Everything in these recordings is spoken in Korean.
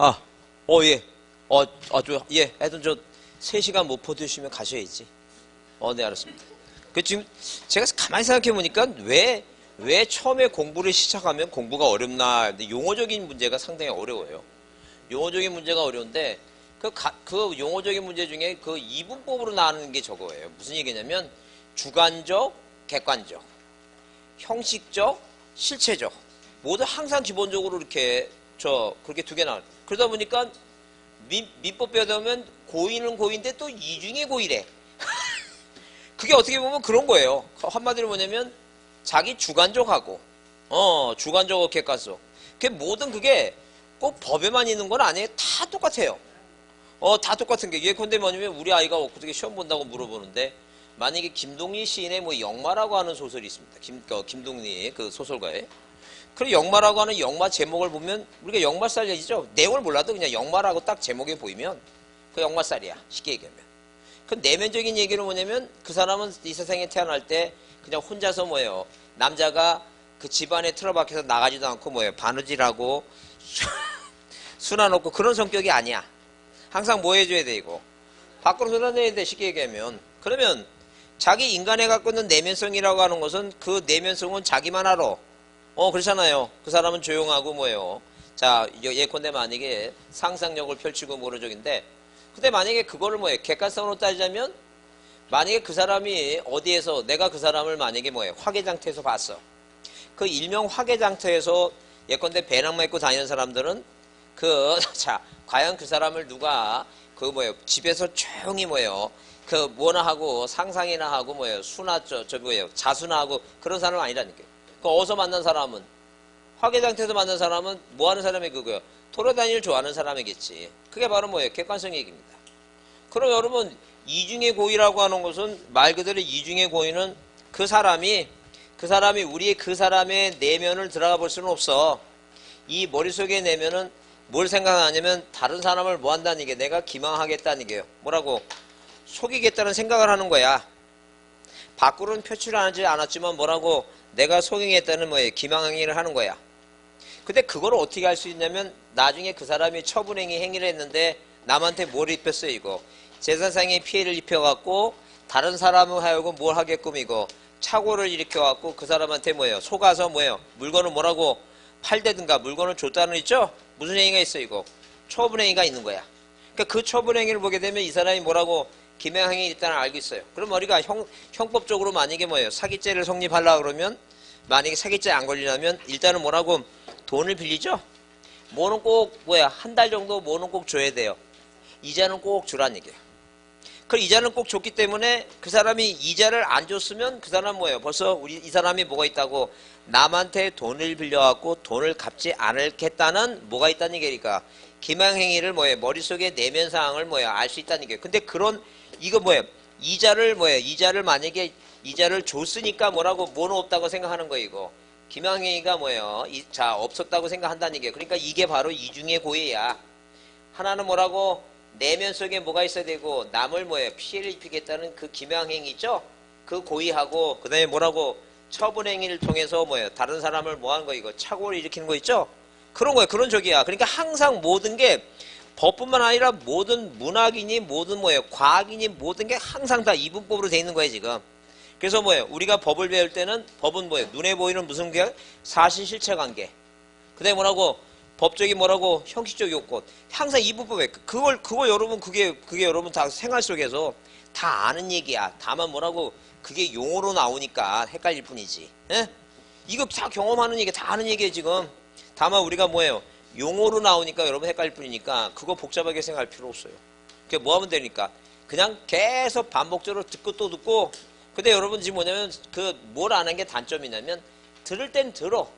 아, 예. 예. 하여튼 3시간 못 버티시면 가셔야지. 네, 알았습니다. 지금 제가 가만히 생각해 보니까 왜 처음에 공부를 시작하면 공부가 어렵나. 근데 용어적인 문제가 상당히 어려워요. 용어적인 문제가 어려운데, 그 용어적인 문제 중에 그 이분법으로 나오는 게 저거예요. 무슨 얘기냐면, 주관적, 객관적, 형식적, 실체적. 모두 항상 기본적으로 이렇게, 그렇게 2개 나와요. 그러다 보니까, 민법 배우면 고의는 고의인데 또 이중의 고의래. 그게 어떻게 보면 그런 거예요. 한마디로 뭐냐면, 자기 주관적하고, 주관적하고 객관적. 모든 그게 꼭 법에만 있는 건 아니에요. 다 똑같아요. 다 똑같은 게. 예컨대 뭐냐면, 우리 아이가 어떻게 시험 본다고 물어보는데, 만약에 김동리 시인의 뭐 영마라고 하는 소설이 있습니다. 김동리 그 소설가에. 그리고 영마라고 하는 영마 제목을 보면, 우리가 영마살 얘기죠. 내용을 몰라도 그냥 영마라고 딱 제목에 보이면, 그 영마살이야. 쉽게 얘기하면. 그 내면적인 얘기는 뭐냐면, 그 사람은 이 세상에 태어날 때 그냥 혼자서 뭐예요. 남자가 그 집안에 틀어박혀서 나가지도 않고 뭐예요. 바느질하고 수나놓고 그런 성격이 아니야. 항상 뭐 해줘야 돼, 이거. 밖으로 쏟아내야 돼, 쉽게 얘기하면. 그러면 자기 인간에 갖고 있는 내면성이라고 하는 것은 그 내면성은 자기만 알아. 그렇잖아요. 그 사람은 조용하고 뭐예요. 자, 예컨대 만약에 상상력을 펼치고 모르적인데, 근데 만약에 그거를 뭐예요. 객관성으로 따지자면, 만약에 그 사람이 어디에서, 내가 그 사람을 만약에 뭐예요. 화개장터에서 봤어. 그 일명 화개장터에서 예컨대 배낭만 입고 다니는 사람들은 과연 그 사람을 누가 뭐예요. 집에서 조용히 뭐예요. 뭐나 하고 상상이나 하고 뭐예요. 뭐예요. 자수나 하고 그런 사람은 아니라니까요. 어디서 만난 사람은, 화개장터에서 만난 사람은 뭐 하는 사람이 그거예요. 돌아다니를 좋아하는 사람이겠지. 그게 바로 뭐예요. 객관성 얘기입니다. 그럼 여러분, 이중의 고의라고 하는 것은 말 그대로 이중의 고의는 그 사람이 우리의 그 사람의 내면을 들어가 볼 수는 없어. 이 머릿속의 내면은 뭘 생각하냐면 다른 사람을 뭐 한다는 얘기예요. 내가 기망하겠다는 얘기예요. 뭐라고? 속이겠다는 생각을 하는 거야. 밖으로는 표출하지 않았지만 뭐라고? 내가 속이겠다는 뭐예요. 기망행위를 하는 거야. 근데 그걸 어떻게 할 수 있냐면 나중에 그 사람이 처분행위 행위를 했는데 남한테 뭘 입혔어요, 이거. 재산상의 피해를 입혀갖고 다른 사람을 하여금 뭘 하게끔 이거 착오를 일으켜갖고 그 사람한테 뭐예요. 속아서 뭐예요. 물건을 뭐라고 팔대든가 물건을 줬다는 있죠? 무슨 행위가 있어, 이거. 처분행위가 있는 거야. 그러니까 그 처분행위를 보게 되면 이 사람이 뭐라고 기망행위 일단 알고 있어요. 그럼 우리가 형법적으로 만약에 뭐예요. 사기죄를 성립하려고 그러면 만약에 사기죄 안 걸리려면 일단은 뭐라고 돈을 빌리죠? 뭐는 꼭 한 달 정도 뭐는 꼭 줘야 돼요. 이자는 꼭 주란 얘기예요. 그 이자는 꼭 줬기 때문에 그 사람이 이자를 안 줬으면 그 사람 뭐예요. 벌써 이 사람이 뭐가 있다고 남한테 돈을 빌려갖고 돈을 갚지 않겠다는 뭐가 있다는 얘기니까 기망행위를 뭐예요. 머릿속에 내면 사항을 뭐예요. 알 수 있다는 얘기예요. 근데 이거 뭐예요. 이자를 만약에 이자를 줬으니까 뭐라고 뭐는 없다고 생각하는 거예요. 이거. 기망행위가 뭐예요. 없었다고 생각한다는 얘기예요. 그러니까 이게 바로 이중의 고의야. 하나는 뭐라고 내면 속에 뭐가 있어야 되고 남을 뭐예요. 피해를 입히겠다는 그 기망행위 있죠. 그 고의하고 그 다음에 뭐라고 처분행위를 통해서 뭐예요. 다른 사람을 뭐 하는 거 이거 착오를 일으키는 거 있죠. 그런 거예요. 그런 적이야. 그러니까 항상 모든 게 법뿐만 아니라 모든 문학이니 모든 뭐예요. 과학이니 모든 게 항상 다 이분법으로 돼 있는 거예요. 지금. 그래서 뭐예요. 우리가 법을 배울 때는 법은 뭐예요. 눈에 보이는 무슨 게 사실 실체 관계. 그 다음에 뭐라고 법적인 뭐라고 형식적 요건. 항상 이분법에 그걸 여러분 그게 여러분 다 생활 속에서 다 아는 얘기야. 다만 뭐라고 그게 용어로 나오니까 헷갈릴 뿐이지. 에? 이거 다 경험하는 얘기 다 아는 얘기예요. 지금. 다만 우리가 뭐예요. 용어로 나오니까 여러분 헷갈릴 뿐이니까 그거 복잡하게 생각할 필요 없어요. 그게 뭐 하면 되니까 그냥 계속 반복적으로 듣고 또 듣고. 근데 여러분 지금 뭐냐면 뭘 아는 게 단점이냐면 들을 땐 들어.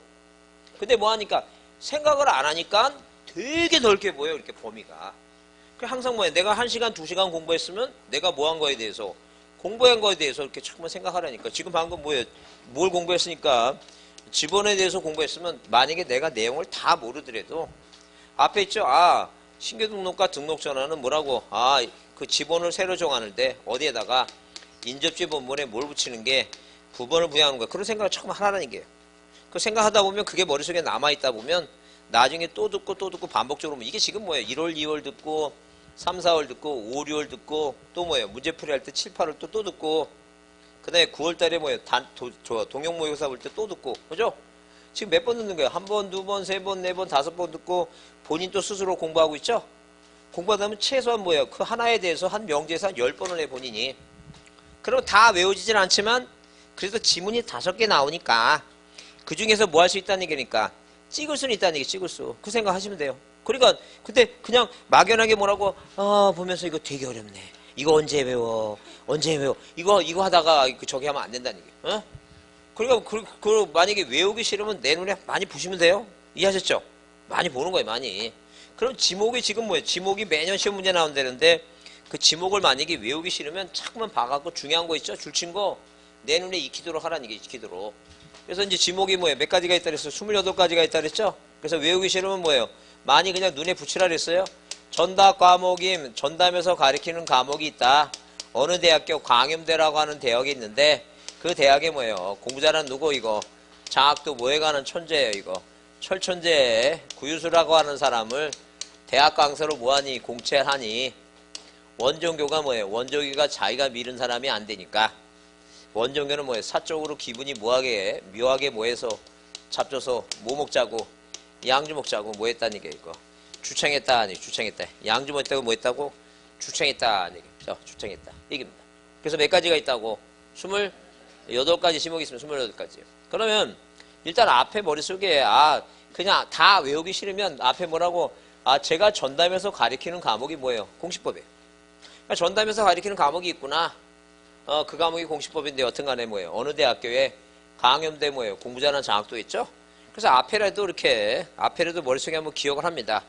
근데 뭐 하니까 생각을 안 하니까 되게 넓게 보여. 이렇게 범위가. 항상 뭐야. 내가 1시간 2시간 공부했으면 내가 뭐 한 거에 대해서 공부한 거에 대해서 이렇게 자꾸만 생각하라니까. 지금 방금 뭘 공부했으니까 지번에 대해서 공부했으면 만약에 내가 내용을 다 모르더라도 앞에 있죠. 신규등록과 등록전화는 뭐라고 그 지번을 새로 정하는데 어디에다가 인접지 본문에 뭘 붙이는 게 부번을 부여하는 거야. 그런 생각을 조금 하라는 얘기예요. 그 생각하다 보면 그게 머릿속에 남아있다 보면 나중에 또 듣고 반복적으로 이게 지금 뭐예요? 1월, 2월 듣고 3, 4월 듣고 5, 6월 듣고 또 뭐예요? 문제풀이 할 때 7, 8월 또 듣고 그 다음에 9월 달에 뭐예요? 동영 모의고사 볼 때 또 듣고 그죠? 지금 몇 번 듣는 거예요? 한 번, 두 번, 세 번, 네 번, 다섯 번 듣고 본인 또 스스로 공부하고 있죠? 공부하다 보면 최소한 뭐예요? 그 하나에 대해서 한 명제에서 한 10번을 해 본인이. 그럼 다 외워지진 않지만 그래도 지문이 5개 나오니까 그 중에서 뭐 할 수 있다는 얘기니까 찍을 수는 있다는 얘기 찍을 수. 그 생각하시면 돼요. 그러니까 근데 그냥 막연하게 뭐라고 보면서 이거 되게 어렵네. 이거 언제 배워? 언제 배워? 이거 하다가 저기 하면 안 된다는 얘기. 어? 그러니까 만약에 외우기 싫으면 내 눈에 많이 보시면 돼요. 이해하셨죠? 많이 보는 거예요, 많이. 그럼 지목이 지금 뭐예요? 지목이 매년 시험 문제 나온다는데 그 지목을 만약에 외우기 싫으면 자꾸만 봐갖고 중요한 거 있죠? 줄친 거 내 눈에 익히도록 하라는 얘기, 익히도록. 그래서 이제 지목이 뭐예요? 몇 가지가 있다 그랬어요? 28가지가 있다 그랬죠? 그래서 외우기 싫으면 뭐예요? 많이 그냥 눈에 붙이라 그랬어요? 전답 과목임, 전담에서 가리키는 과목이 있다. 어느 대학교 광염대라고 하는 대학이 있는데 그 대학에 뭐예요? 공부 잘하는 누구 이거? 장학도 뭐에 가는 천재예요 이거. 철천재 구유수라고 하는 사람을 대학 강사로 뭐하니? 공채하니? 원종교가 뭐예요? 원종교가 자기가 미룬 사람이 안 되니까. 원종교는 뭐예요? 사적으로 기분이 묘하게 뭐해서 잡줘서 뭐 먹자고 양주 먹자고 뭐 했다는 얘기예요 이거. 주창했다 아니 주창했다. 양주 먹었다고 뭐 했다고? 주창했다 아니 주창했다 얘기입니다. 그래서 몇 가지가 있다고? 28가지 지목이 있으면 28가지예요. 그러면 일단 앞에 머릿속에 그냥 다 외우기 싫으면 앞에 뭐라고? 제가 전담에서 가리키는 과목이 뭐예요? 공시법이에요. 그러니까 전담에서 가리키는 과목이 있구나. 그 과목이 공시법인데 여튼간에 뭐예요? 어느 대학교에 강염대 뭐예요? 공부 잘하는 장학도 있죠? 그래서 앞에라도 머릿속에 한번 기억을 합니다.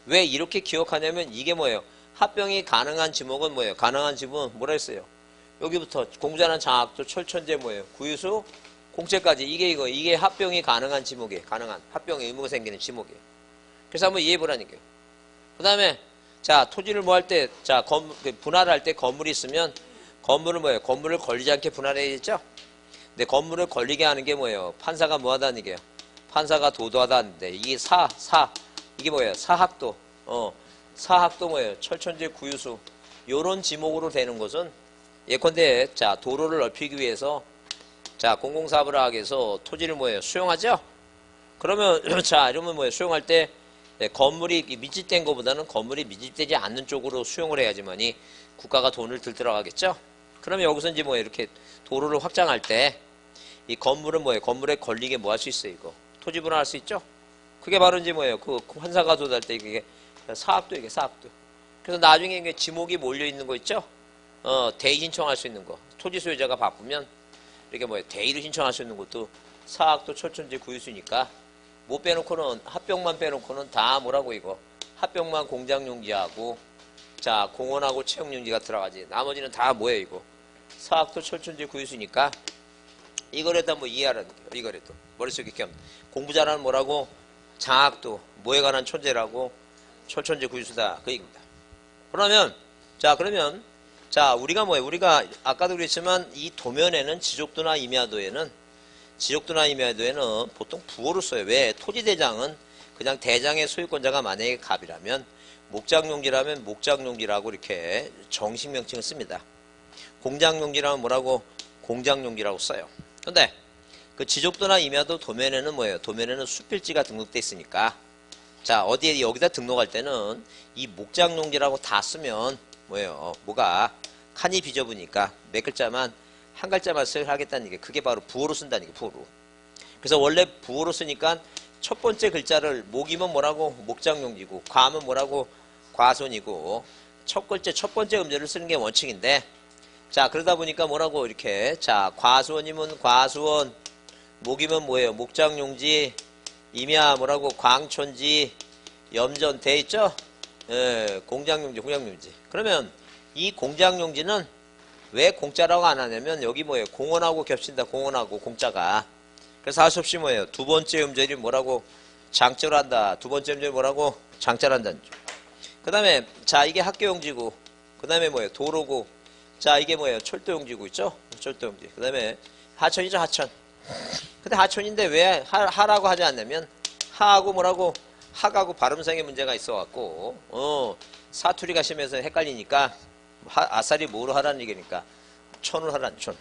왜 이렇게 기억하냐면 이게 뭐예요? 합병이 가능한 지목은 뭐예요? 가능한 지목은 뭐라 했어요? 여기부터 공부 잘하는 장학도 철천재 뭐예요? 구유수 공채까지 이게 합병이 가능한 지목이에요. 가능한 합병의 의무가 생기는 지목이에요. 그래서 한번 이해해 보라니까요. 그 다음에 자 토지를 뭐 할 때 분할을 할 때 건물이 있으면 건물은 뭐예요? 건물을 걸리지 않게 분할해야겠죠? 근데 건물을 걸리게 하는 게 뭐예요? 판사가 뭐 하다는 얘기예요? 판사가 도도하다는데 이게 이게 뭐예요? 사학도 사학도 뭐예요? 철천재 구유수 요런 지목으로 되는 것은 예컨대 자 도로를 넓히기 위해서 자 공공사업을하기 위해서 토지를 뭐예요? 수용하죠? 그러면 자 이러면 뭐예요? 수용할 때 건물이 밀집된 것보다는 건물이 밀집되지 않는 쪽으로 수용을 해야지만이 국가가 돈을 들어가겠죠? 그러면 여기서 이제 뭐예요? 이렇게 도로를 확장할 때 이 건물은 뭐예요? 건물에 걸리게 뭐 할 수 있어요? 이거 토지 분할할 수 있죠? 그게 바로 이제 뭐예요? 그 환사가 도달 때 이게 사학도 이게 사학도. 그래서 나중에 이게 지목이 몰려 있는 거 있죠? 대의 신청할 수 있는 거. 토지 소유자가 바쁘면 이렇게 뭐예요? 대의를 신청할 수 있는 것도 사학도 철천지 구유수니까 못 빼놓고는 합병만 빼놓고는 다 뭐라고 이거 합병만 공장용지하고 자 공원하고 채용용지가 들어가지. 나머지는 다 뭐예요 이거 사학도 철천지 구유수니까 이거라도 한번 이해하라는 거예요. 이거라도 머릿속에 겸 공부 잘하는 뭐라고 장학도 뭐에 관한 천재라고 철천지 구유수다 그 얘기입니다. 그러면 자 우리가 뭐예요? 우리가 아까도 그랬지만 이 도면에는 지적도나 임야도에는 보통 부호를 써요. 왜? 토지대장은 그냥 대장의 소유권자가 만약에 갑이라면 목장용지라면 목장용지라고 이렇게 정식 명칭을 씁니다. 공장용지라면 뭐라고? 공장용지라고 써요. 근데 그 지적도나 임야도 도면에는 뭐예요? 도면에는 수필지가 등록돼 있으니까 자 어디에 여기다 등록할 때는 이 목장용지라고 다 쓰면 뭐예요? 뭐가 칸이 비좁으니까 몇 글자만 한 글자만 하겠다는 게 그게 바로 부호로 쓴다는 게 부호로. 그래서 원래 부호로 쓰니까 첫 번째 글자를 목이면 뭐라고? 목장용지고 과면 뭐라고? 과손이고 첫 번째 음절을 쓰는 게 원칙인데 자 그러다 보니까 뭐라고 이렇게 자 과수원이면 과수원 목이면 뭐예요? 목장용지 임야 뭐라고? 광촌지 염전 돼 있죠? 공장용지 그러면 이 공장용지는 왜 공짜라고 안 하냐면 여기 뭐예요? 공원하고 겹친다. 공원하고 공짜가. 그래서 할 수 없이 뭐예요? 두 번째 음절이 뭐라고? 장자를 한다. 두 번째 음절이 뭐라고? 장자를 한다. 그 다음에 자 이게 학교용지고 그 다음에 뭐예요? 도로고 자 이게 뭐예요? 철도용지고 있죠? 철도용지. 그 다음에 하천이죠 하천. 근데 하천인데 왜 하라고 하지 않냐면 하하고 뭐라고? 학하고 발음상의 문제가 있어갖고 사투리가 심해서 헷갈리니까 아싸리 뭐로 하라는 얘기니까 천을 하라는 천.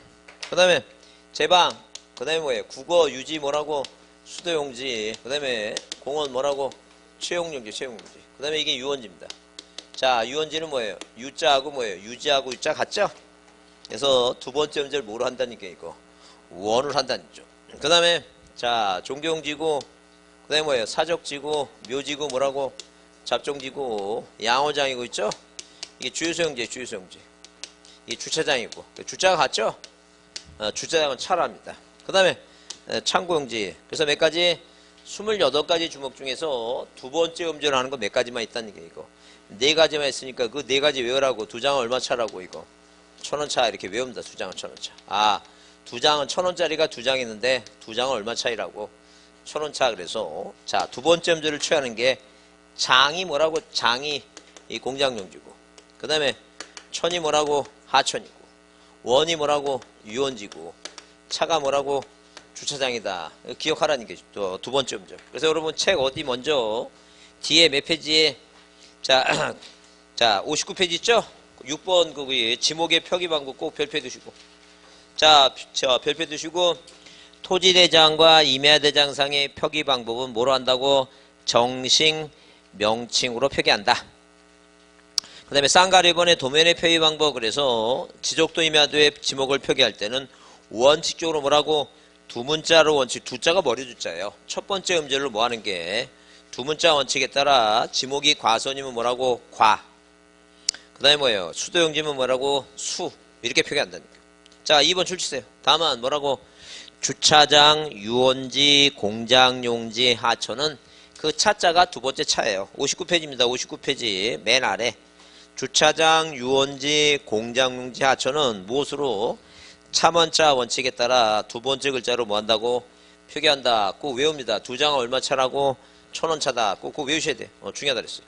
그 다음에 제방, 그 다음에 뭐예요? 국어, 유지 뭐라고? 수도용지. 그 다음에 공원 뭐라고? 채용용지, 채용용지. 그 다음에 이게 유원지입니다. 자, 유원지는 뭐예요? 유자하고 뭐예요? 유지하고 유자 같죠? 그래서 두 번째 문제를 뭐로 한다는 게 이거? 원을 한다는 거죠. 그 다음에 자, 종교용지고, 그 다음에 뭐예요? 사적지고, 묘지고 뭐라고? 잡종지고, 양어장이고 있죠? 이게 주유소용지, 주유소용지. 이게 주차장이고. 주차가 같죠? 주차장은 차랍니다. 그 다음에 창고용지. 그래서 몇 가지? 28가지 주목 중에서 두 번째 음절을 하는 거 몇 가지만 있다는 게 이거. 네 가지만 있으니까 그 네 가지 외우라고. 두 장은 얼마 차라고 이거. 1,000원 이렇게 외웁니다. 두 장은 1,000원 차. 아, 두 장은 1,000원짜리가 두 장 있는데 두 장은 얼마 차이라고? 1,000원 차. 그래서 자, 두 번째 음절을 취하는 게 장이 뭐라고? 장이 이 공장용지고. 그 다음에 천이 뭐라고? 하천이고. 원이 뭐라고? 유원지고. 차가 뭐라고? 주차장이다. 기억하라는 게 또 두 번째 음절. 그래서 여러분 책 어디 먼저 뒤에 몇 페이지에 자, 자 59페이지 있죠? 6번 그 지목의 표기방법 꼭 별표 두시고. 자, 별표 두시고 토지대장과 임야대장상의 표기방법은 뭐로 한다고? 정식 명칭으로 표기한다. 그 다음에 쌍가리번의 도면의 표기방법. 그래서 지적도 임야도의 지목을 표기할 때는 원칙적으로 뭐라고? 두 문자로 원칙. 두 자가 머리 두자예요. 첫 번째 음절로 뭐 하는 게 두 문자 원칙에 따라 지목이 과선이면 뭐라고? 과. 그 다음에 뭐예요? 수도용지면 뭐라고? 수. 이렇게 표기한다니까. 자, 2번 출치세요. 다만 뭐라고? 주차장, 유원지, 공장용지, 하천은 그 차자가 두 번째 차예요. 59페이지입니다. 59페이지 맨 아래. 주차장, 유원지, 공장용지, 하천은 무엇으로? 차먼자 원칙에 따라 두 번째 글자로 뭐 한다고? 표기한다. 꼭 외웁니다. 두 장은 얼마 차라고? 1,000원 차다. 꼭 외우셔야 돼. 중요하다 그랬어요.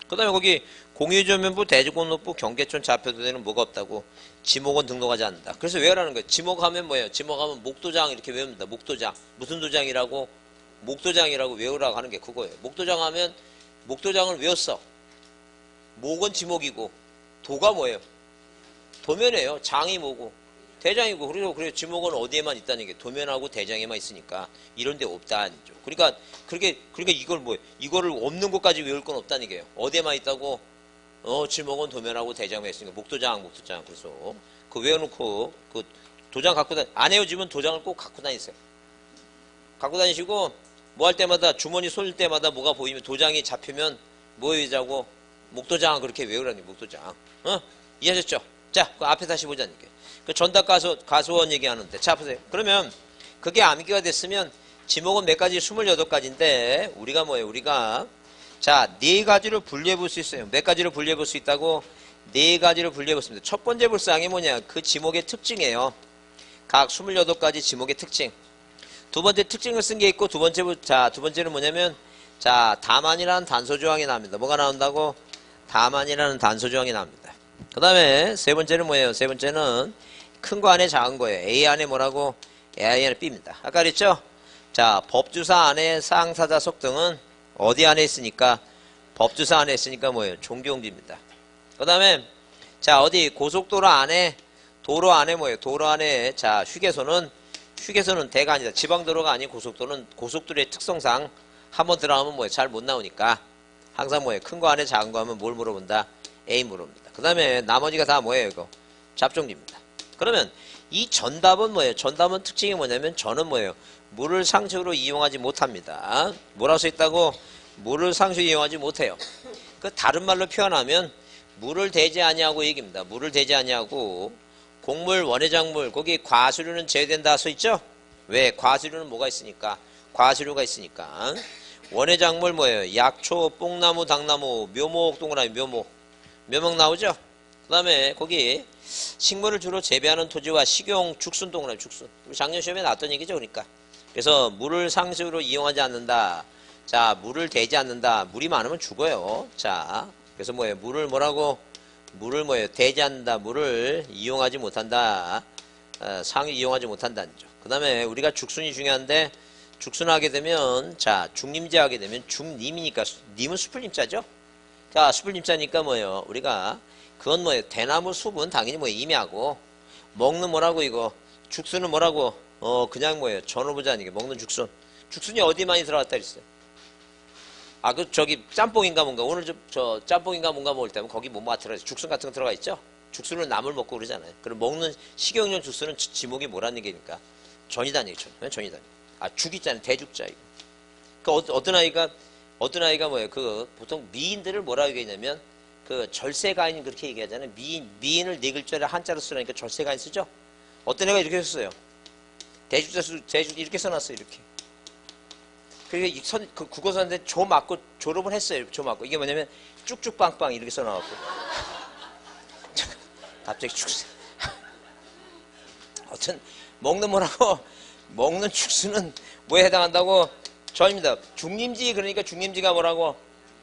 그 다음에 거기 공유전면부, 대지공로부, 경계촌 좌표도에는 뭐가 없다고? 지목은 등록하지 않는다. 그래서 외우라는 거예요. 지목하면 뭐예요? 지목하면 목도장 이렇게 외웁니다. 목도장. 무슨 도장이라고? 목도장이라고 외우라고 하는 게 그거예요. 목도장 하면 목도장을 외웠어. 목은 지목이고 도가 뭐예요? 도면이에요. 장이 뭐고 대장이고. 그래서 지목은 어디에만 있다는 게 도면하고 대장에만 있으니까 이런 데 없다는 거죠. 그러니까 이걸 뭐예요? 이거를 없는 것까지 외울 건 없다는 게요. 어디에만 있다고? 지목은 도면하고 대장에만 있으니까 목도장. 그래서 그 외워놓고 그 도장 갖고 안 헤어지면 도장을 꼭 갖고 다니세요. 갖고 다니시고 뭐 할 때마다 주머니 쏠 때마다 뭐가 보이면 도장이 잡히면 뭐 외우자고? 목도장. 그렇게 외우라는 게 목도장. 이해하셨죠? 자, 그 앞에 다시 보자니까. 그 전답 가수원 얘기하는데. 자, 보세요. 그러면 그게 암기가 됐으면 지목은 몇 가지? 28가지인데 우리가 뭐예요? 우리가 자, 네 가지로 분류해 볼 수 있어요. 몇 가지로 분류해 볼 수 있다고? 네 가지로 분류해 보습니다. 첫 번째 불사항이 뭐냐? 그 지목의 특징이에요. 각 28가지 지목의 특징. 두 번째 특징을 쓴 게 있고 두 번째는 뭐냐면 자, 다만이라는 단서 조항이 나옵니다. 뭐가 나온다고? 다만이라는 단서 조항이 나옵니다. 그 다음에 세 번째는 뭐예요? 세 번째는 큰 거 안에 작은 거예요. A 안에 뭐라고? A 안에 B입니다. 아까 그랬죠? 자, 법주사 안에 상사자석 등은 어디 안에 있으니까? 법주사 안에 있으니까 뭐예요? 종교용지입니다. 그 다음에 자, 어디 고속도로 안에 도로 안에 뭐예요? 도로 안에 자, 휴게소는 대가 아니다. 지방도로가 아닌 고속도로의 특성상 한번 들어가면 뭐예요? 잘 못 나오니까 항상 뭐예요? 큰 거 안에 작은 거 하면 뭘 물어본다? A 물어봅니다. 그 다음에 나머지가 다 뭐예요? 이거 잡종지입니다. 그러면 이 전답은 뭐예요? 전답은 특징이 뭐냐면 저는 뭐예요? 물을 상식으로 이용하지 못합니다. 뭐라고 써있다고? 물을 상식으로 이용하지 못해요. 그 다른 말로 표현하면 물을 대지 아니하고 얘기입니다. 물을 대지 아니하고 곡물, 원해작물 거기 과수류는 제외된다 써있죠? 왜? 과수류는 뭐가 있으니까? 과수류가 있으니까. 원해작물 뭐예요? 약초, 뽕나무, 당나무, 묘목, 동그라미, 묘목 나오죠? 그 다음에 거기 식물을 주로 재배하는 토지와 식용, 죽순, 동그라미, 죽순. 작년 시험에 나왔던 얘기죠, 그러니까. 그래서 물을 상식으로 이용하지 않는다. 자, 물을 대지 않는다. 물이 많으면 죽어요. 자, 그래서 뭐예요? 물을 뭐라고? 물을 뭐예요? 대지 않는다. 물을 이용하지 못한다. 상위 이용하지 못한다는 죠. 그 다음에 우리가 죽순이 중요한데 죽순 하게 되면, 자, 중림제 하게 되면 중림이니까, 님은 수풀림자죠? 자, 수풀림자니까 뭐예요? 우리가, 그건 뭐예요? 대나무 숲은 당연히 뭐예요? 임야고, 먹는 뭐라고 이거, 죽순은 뭐라고, 그냥 뭐예요? 전후보자 아니게 먹는 죽순. 죽순이 어디 많이 들어갔다 그랬어요? 아, 그, 저기, 짬뽕인가 뭔가, 오늘 저 짬뽕인가 뭔가 먹을 때면 거기 뭐가 들어가 있어요? 죽순 같은 거 들어가 있죠? 죽순은 나물 먹고 그러잖아요. 그럼 먹는 식용용 죽순은 지목이 뭐라는 얘기니까? 전이단 얘기죠. 전이단. 아, 죽 있잖아요. 대죽자, 이거. 그 어떤 아이가 뭐예요? 그, 보통 미인들을 뭐라고 얘기하냐면, 그 절세가인 그렇게 얘기하잖아요. 미인을 네 글자를 한자로 쓰라니까 절세가인 쓰죠? 어떤 애가 이렇게 썼어요. 대죽 이렇게 써놨어요. 이렇게. 그게 그 국어사인데 조 맞고 졸업을 했어요. 조 맞고. 이게 뭐냐면 쭉쭉빵빵 이렇게 써놔갖고. 갑자기 어떤 먹는 뭐라고 먹는 축수는 뭐에 해당한다고? 전입니다. 중림지 그러니까 중림지가 뭐라고?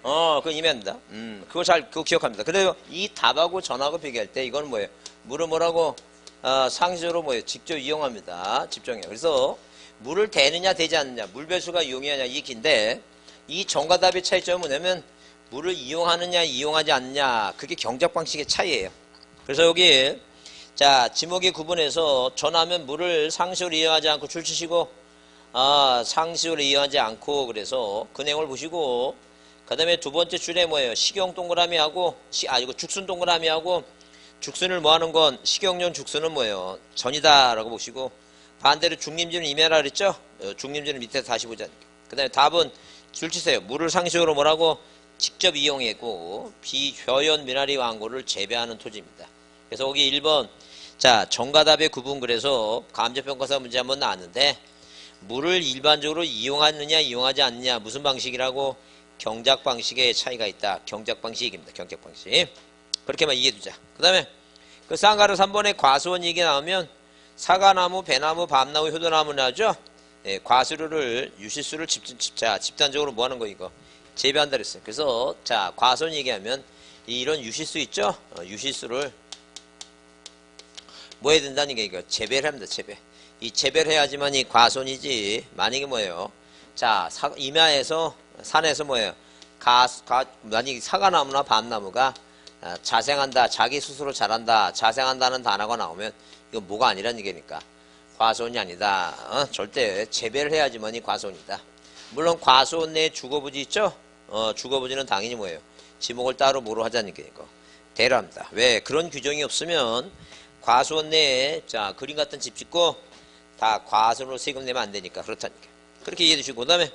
그거 임해합니다. 그거 기억합니다. 그래요. 이 답하고 전하고 비교할 때 이건 뭐예요? 물을 뭐라고? 상시적으로 뭐예요? 직접 이용합니다. 집중해요. 그래서 물을 대느냐 대지 않느냐, 물배수가 이용하냐 이 긴데 이 정과 답의 차이점은 뭐냐면 물을 이용하느냐 이용하지 않느냐 그게 경작 방식의 차이예요. 그래서 여기 자 지목의 구분에서 전하면 물을 상시적으로 이용하지 않고 줄치시고 상시적으로 이용하지 않고 그래서 그 내용을 보시고 그 다음에 두 번째 줄에 뭐예요? 식용 동그라미하고 이거 죽순 동그라미하고 죽순을 뭐하는 건 식용용 죽순은 뭐예요? 전이다 라고 보시고 반대로 중림지는 임해라 그랬죠? 중림지는 밑에서 다시 보자. 그 다음에 답은 줄치세요. 물을 상시적으로 뭐라고? 직접 이용했고 비표현 미나리 왕고를 재배하는 토지입니다. 그래서 거기 1번 자 정과 답의 구분 그래서 감정평가사 문제 한번 나왔는데 물을 일반적으로 이용하느냐 이용하지 않느냐 무슨 방식이라고? 경작 방식의 차이가 있다. 경작 방식입니다. 경작 방식. 그렇게만 이해해두자. 그 다음에 그 쌍가루 3번에 과수원 얘기 나오면 사과나무, 배나무, 밤나무, 효도나무 나죠? 예, 과수류를 유실수를 집단적으로 뭐 하는 거 이거 재배한다 그랬어요. 그래서 자 과수원 얘기하면 이런 유실수 있죠? 유실수를 뭐 해야 된다는 게 이거 재배를 합니다. 재배. 이 재배를 해야지만 이 과수원이지. 만약에 뭐예요? 자 임야에서 산에서 뭐예요? 만약에 사과나무나 밤나무가 자생한다, 자기 스스로 자란다, 자생한다는 단어가 나오면 이건 뭐가 아니란 얘기니까 과수원이 아니다. 절대 재배를 해야지만이 과수원이다. 물론 과수원 내에 주거부지 있죠? 주거부지는 당연히 뭐예요? 지목을 따로 뭐로 하자는 얘기니까 대로합니다. 왜? 그런 규정이 없으면 과수원 내에 자 그림 같은 집 짓고 다 과수원으로 세금 내면 안 되니까 그렇다니까. 그렇게 이해해 주시고 그 다음에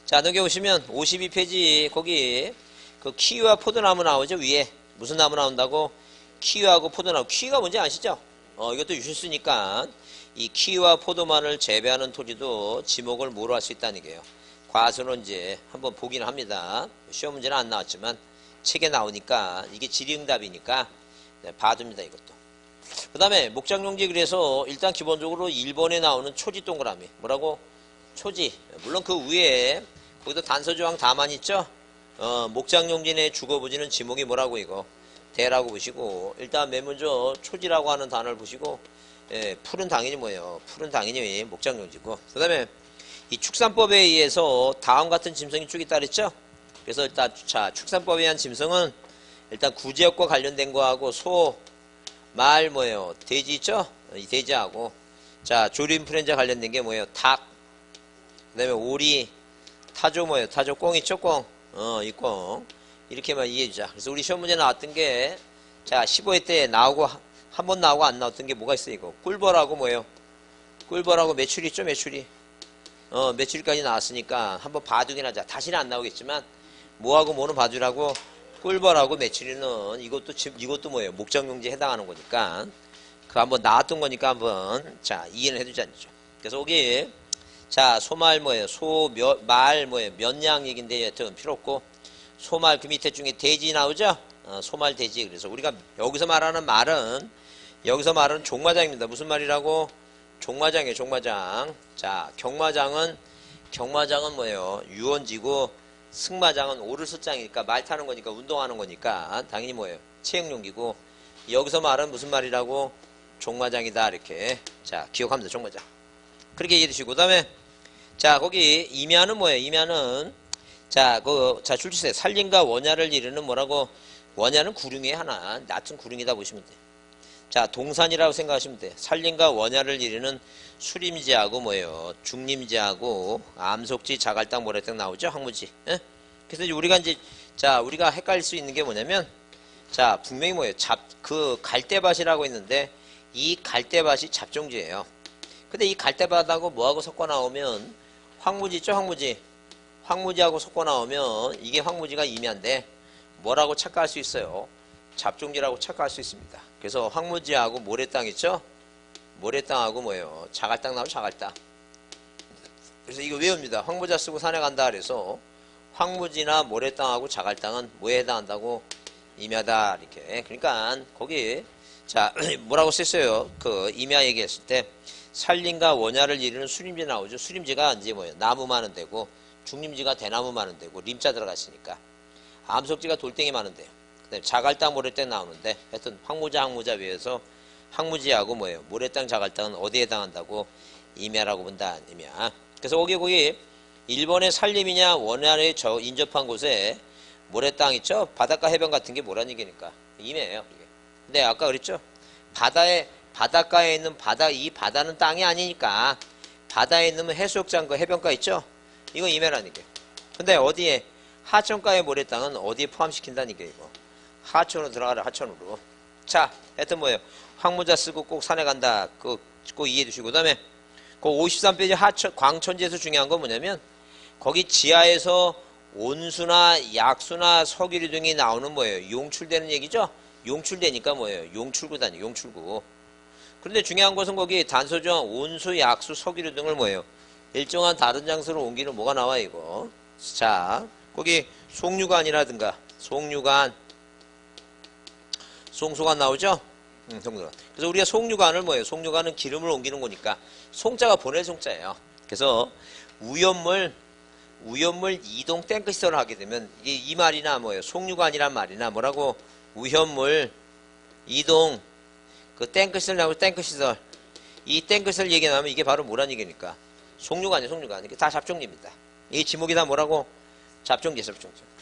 자 넘겨보시면 52페이지 거기 그 키위와 포도나무 나오죠? 위에 무슨 나무 나온다고? 키위하고 포도나무. 키위가 뭔지 아시죠? 이것도 유실수니까 이 키위와 포도만을 재배하는 토지도 지목을 뭐로 할 수 있다는 얘기예요. 과수는 이제 한번 보긴 합니다. 시험 문제는 안 나왔지만 책에 나오니까 이게 질의응답이니까 네, 봐둡니다. 이것도. 그 다음에 목장용지 그래서 일단 기본적으로 1번에 나오는 초지 동그라미. 뭐라고? 초지. 물론 그 위에 거기도 단서조항 다만 있죠? 목장용지 내 주거부지는 지목이 뭐라고 이거? 대라고 보시고 일단 맨 먼저 초지라고 하는 단어를 보시고 예, 풀은 당연히 뭐예요? 풀은 당연히 목장용지고 그 다음에 이 축산법에 의해서 다음 같은 짐승이 쭉 있다 그랬죠? 그래서 일단 자 축산법에 의한 짐승은 일단 구제역과 관련된 거하고 소, 말 뭐예요? 돼지 있죠? 이 돼지하고 자 조류인플루엔자 관련된 게 뭐예요? 닭, 그 다음에 오리, 타조 뭐예요? 타조 꽁 있죠? 꽁. 이 꽁. 이렇게만 이해해주자. 그래서 우리 시험 문제 나왔던 게, 자, 15회 때 나오고, 한 번 나오고 안 나왔던 게 뭐가 있어요, 이거? 꿀벌하고 뭐예요? 꿀벌하고 메추리 있죠, 메추리? 메추리까지 나왔으니까 한번 봐두긴 하자. 다시는 안 나오겠지만, 뭐하고 뭐는 봐주라고? 꿀벌하고 메추리는 이것도 뭐예요? 목장용지에 해당하는 거니까. 그 한번 나왔던 거니까 한번, 자, 이해는 해두자. 그래서 여기, 자, 소말 뭐예요? 말 뭐예요? 몇냥 얘기인데 여튼 필요 없고, 소말 그 밑에 중에 돼지 나오죠? 소말 돼지. 그래서 우리가 여기서 말하는 말은 종마장입니다. 무슨 말이라고? 종마장이에요. 종마장. 자 경마장은 뭐예요? 유원지고 승마장은 오를 숫장이니까 말 타는 거니까 운동하는 거니까 당연히 뭐예요? 체육용기고 여기서 말은 무슨 말이라고? 종마장이다 이렇게 자 기억합니다. 종마장. 그렇게 이해해 주시고 그 다음에 자, 거기 임야는 뭐예요? 임야는 자, 출제세 산림과 원야를 이루는 뭐라고? 원야는 구릉의 하나, 낮은 구릉이다 보시면 돼. 자, 동산이라고 생각하시면 돼. 산림과 원야를 이루는 수림지하고 뭐예요? 중림지하고 암석지, 자갈땅, 모래땅 나오죠? 황무지. 예? 그래서 이제 우리가 헷갈릴 수 있는 게 뭐냐면, 자, 분명히 뭐예요? 그 갈대밭이라고 있는데, 이 갈대밭이 잡종지예요. 근데 이 갈대밭하고 뭐하고 섞어 나오면, 황무지 있죠? 황무지. 황무지하고 섞어 나오면, 이게 황무지가 임야인데, 뭐라고 착각할 수 있어요? 잡종지라고 착각할 수 있습니다. 그래서 황무지하고 모래땅 있죠? 모래땅하고 뭐예요? 자갈땅 나오죠? 자갈땅. 그래서 이거 외웁니다. 황무자 쓰고 산에 간다 그래서 황무지나 모래땅하고 자갈땅은 뭐에 해당한다고? 임야다 이렇게. 그러니까 거기 자 뭐라고 썼어요? 그 임야 얘기했을 때 산림과 원야를 이루는 수림지 나오죠. 수림지가 이제 뭐예요? 나무 많은 데고 중림지가 대나무 많은 데고 림자 들어갔으니까 암석지가 돌덩이 많은 데요. 그다음에 자갈땅 모래땅 나오는데 하여튼 황무자 위에서 황무지하고 뭐예요? 모래땅 자갈땅은 어디에 해당한다고? 임야라고 본다. 임야. 그래서 거기 일본의 산림이냐 원야에 인접한 곳에 모래땅 있죠? 바닷가 해변 같은 게 뭐란 얘기니까 임야예요. 이게. 근데 아까 그랬죠? 바닷가에 있는 이 바다는 땅이 아니니까 바다에 있는 해수욕장 그 해변가 있죠? 이거 임야라는 게. 근데 어디에 하천가의 모래땅은 어디에 포함시킨다는 게 이거. 하천으로 들어가라 하천으로. 자, 하여튼 뭐예요? 황무자 쓰고 꼭 산에 간다. 꼭 이해해 두시고. 그 다음에 그 53페이지 광천지에서 중요한 건 뭐냐면 거기 지하에서 온수나 약수나 석유류 등이 나오는 뭐예요? 용출되는 얘기죠? 용출되니까 뭐예요? 용출구다니 용출구. 그런데 중요한 것은 거기 단서조항 온수, 약수, 석유류 등을 뭐예요? 일정한 다른 장소로 옮기는 뭐가 나와 이거. 자, 거기 송유관이라든가 송수관 나오죠? 송수관. 그래서 우리가 송유관을 뭐예요? 송유관은 기름을 옮기는 거니까 송자가 보낼 송자예요. 그래서 우연물 이동 탱크시설을 하게 되면 이게 이 말이나 뭐예요? 송유관이란 말이나 뭐라고? 우연물 이동 그 탱크시설 나오고 탱크시설 이 탱크시설 얘기 나오면 이게 바로 뭐란 얘기니까 송유관이에요. 송유관. 이게 다 잡종지입니다. 이 지목이 다 뭐라고? 잡종지.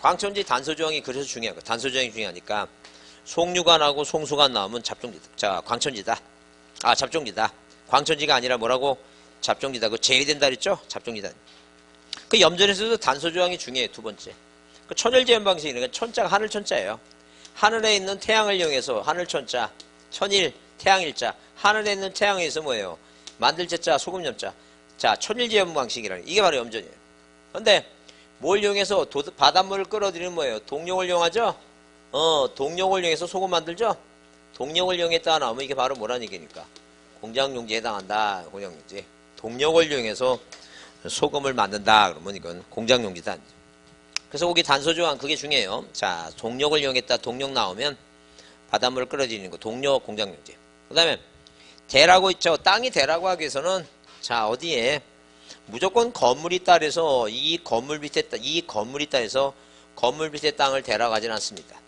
광천지 단서조항이 그래서 중요한 거예요. 단서조항이 중요하니까 송유관하고 송수관 나오면 잡종지다. 자, 광천지다. 아, 잡종지다. 광천지가 아니라 뭐라고? 잡종지다. 그 제외된다 그랬죠? 잡종지다. 그 염전에서도 단서조항이 중요해요. 두 번째. 그 천일제한 방식이니까 천자가 하늘천자예요. 하늘에 있는 태양을 이용해서 하늘천자, 천일, 태양일자. 하늘에 있는 태양에 의해서 뭐예요? 만들제자, 소금염자. 자, 천일제한 방식이라는 이게 바로 염전이에요. 근데 뭘 이용해서 바닷물을 끌어들이는 뭐예요? 동력을 이용하죠? 동력을 이용해서 소금 만들죠? 동력을 이용했다 나오면 이게 바로 뭐라는 얘기니까? 공장용지에 해당한다. 공장용지. 동력을 이용해서 소금을 만든다. 그러면 이건 공장용지다. 그래서 거기 단서조항 그게 중요해요. 자, 동력을 이용했다. 동력 나오면 바닷물을 끌어들이는 거. 동력, 공장용지. 그 다음에 대라고 있죠. 땅이 대라고 하기 위해서는 자, 어디에? 무조건 건물이 있다 그래서 이 건물 있다 해서 건물 밑에 땅을 대라고 하진 않습니다.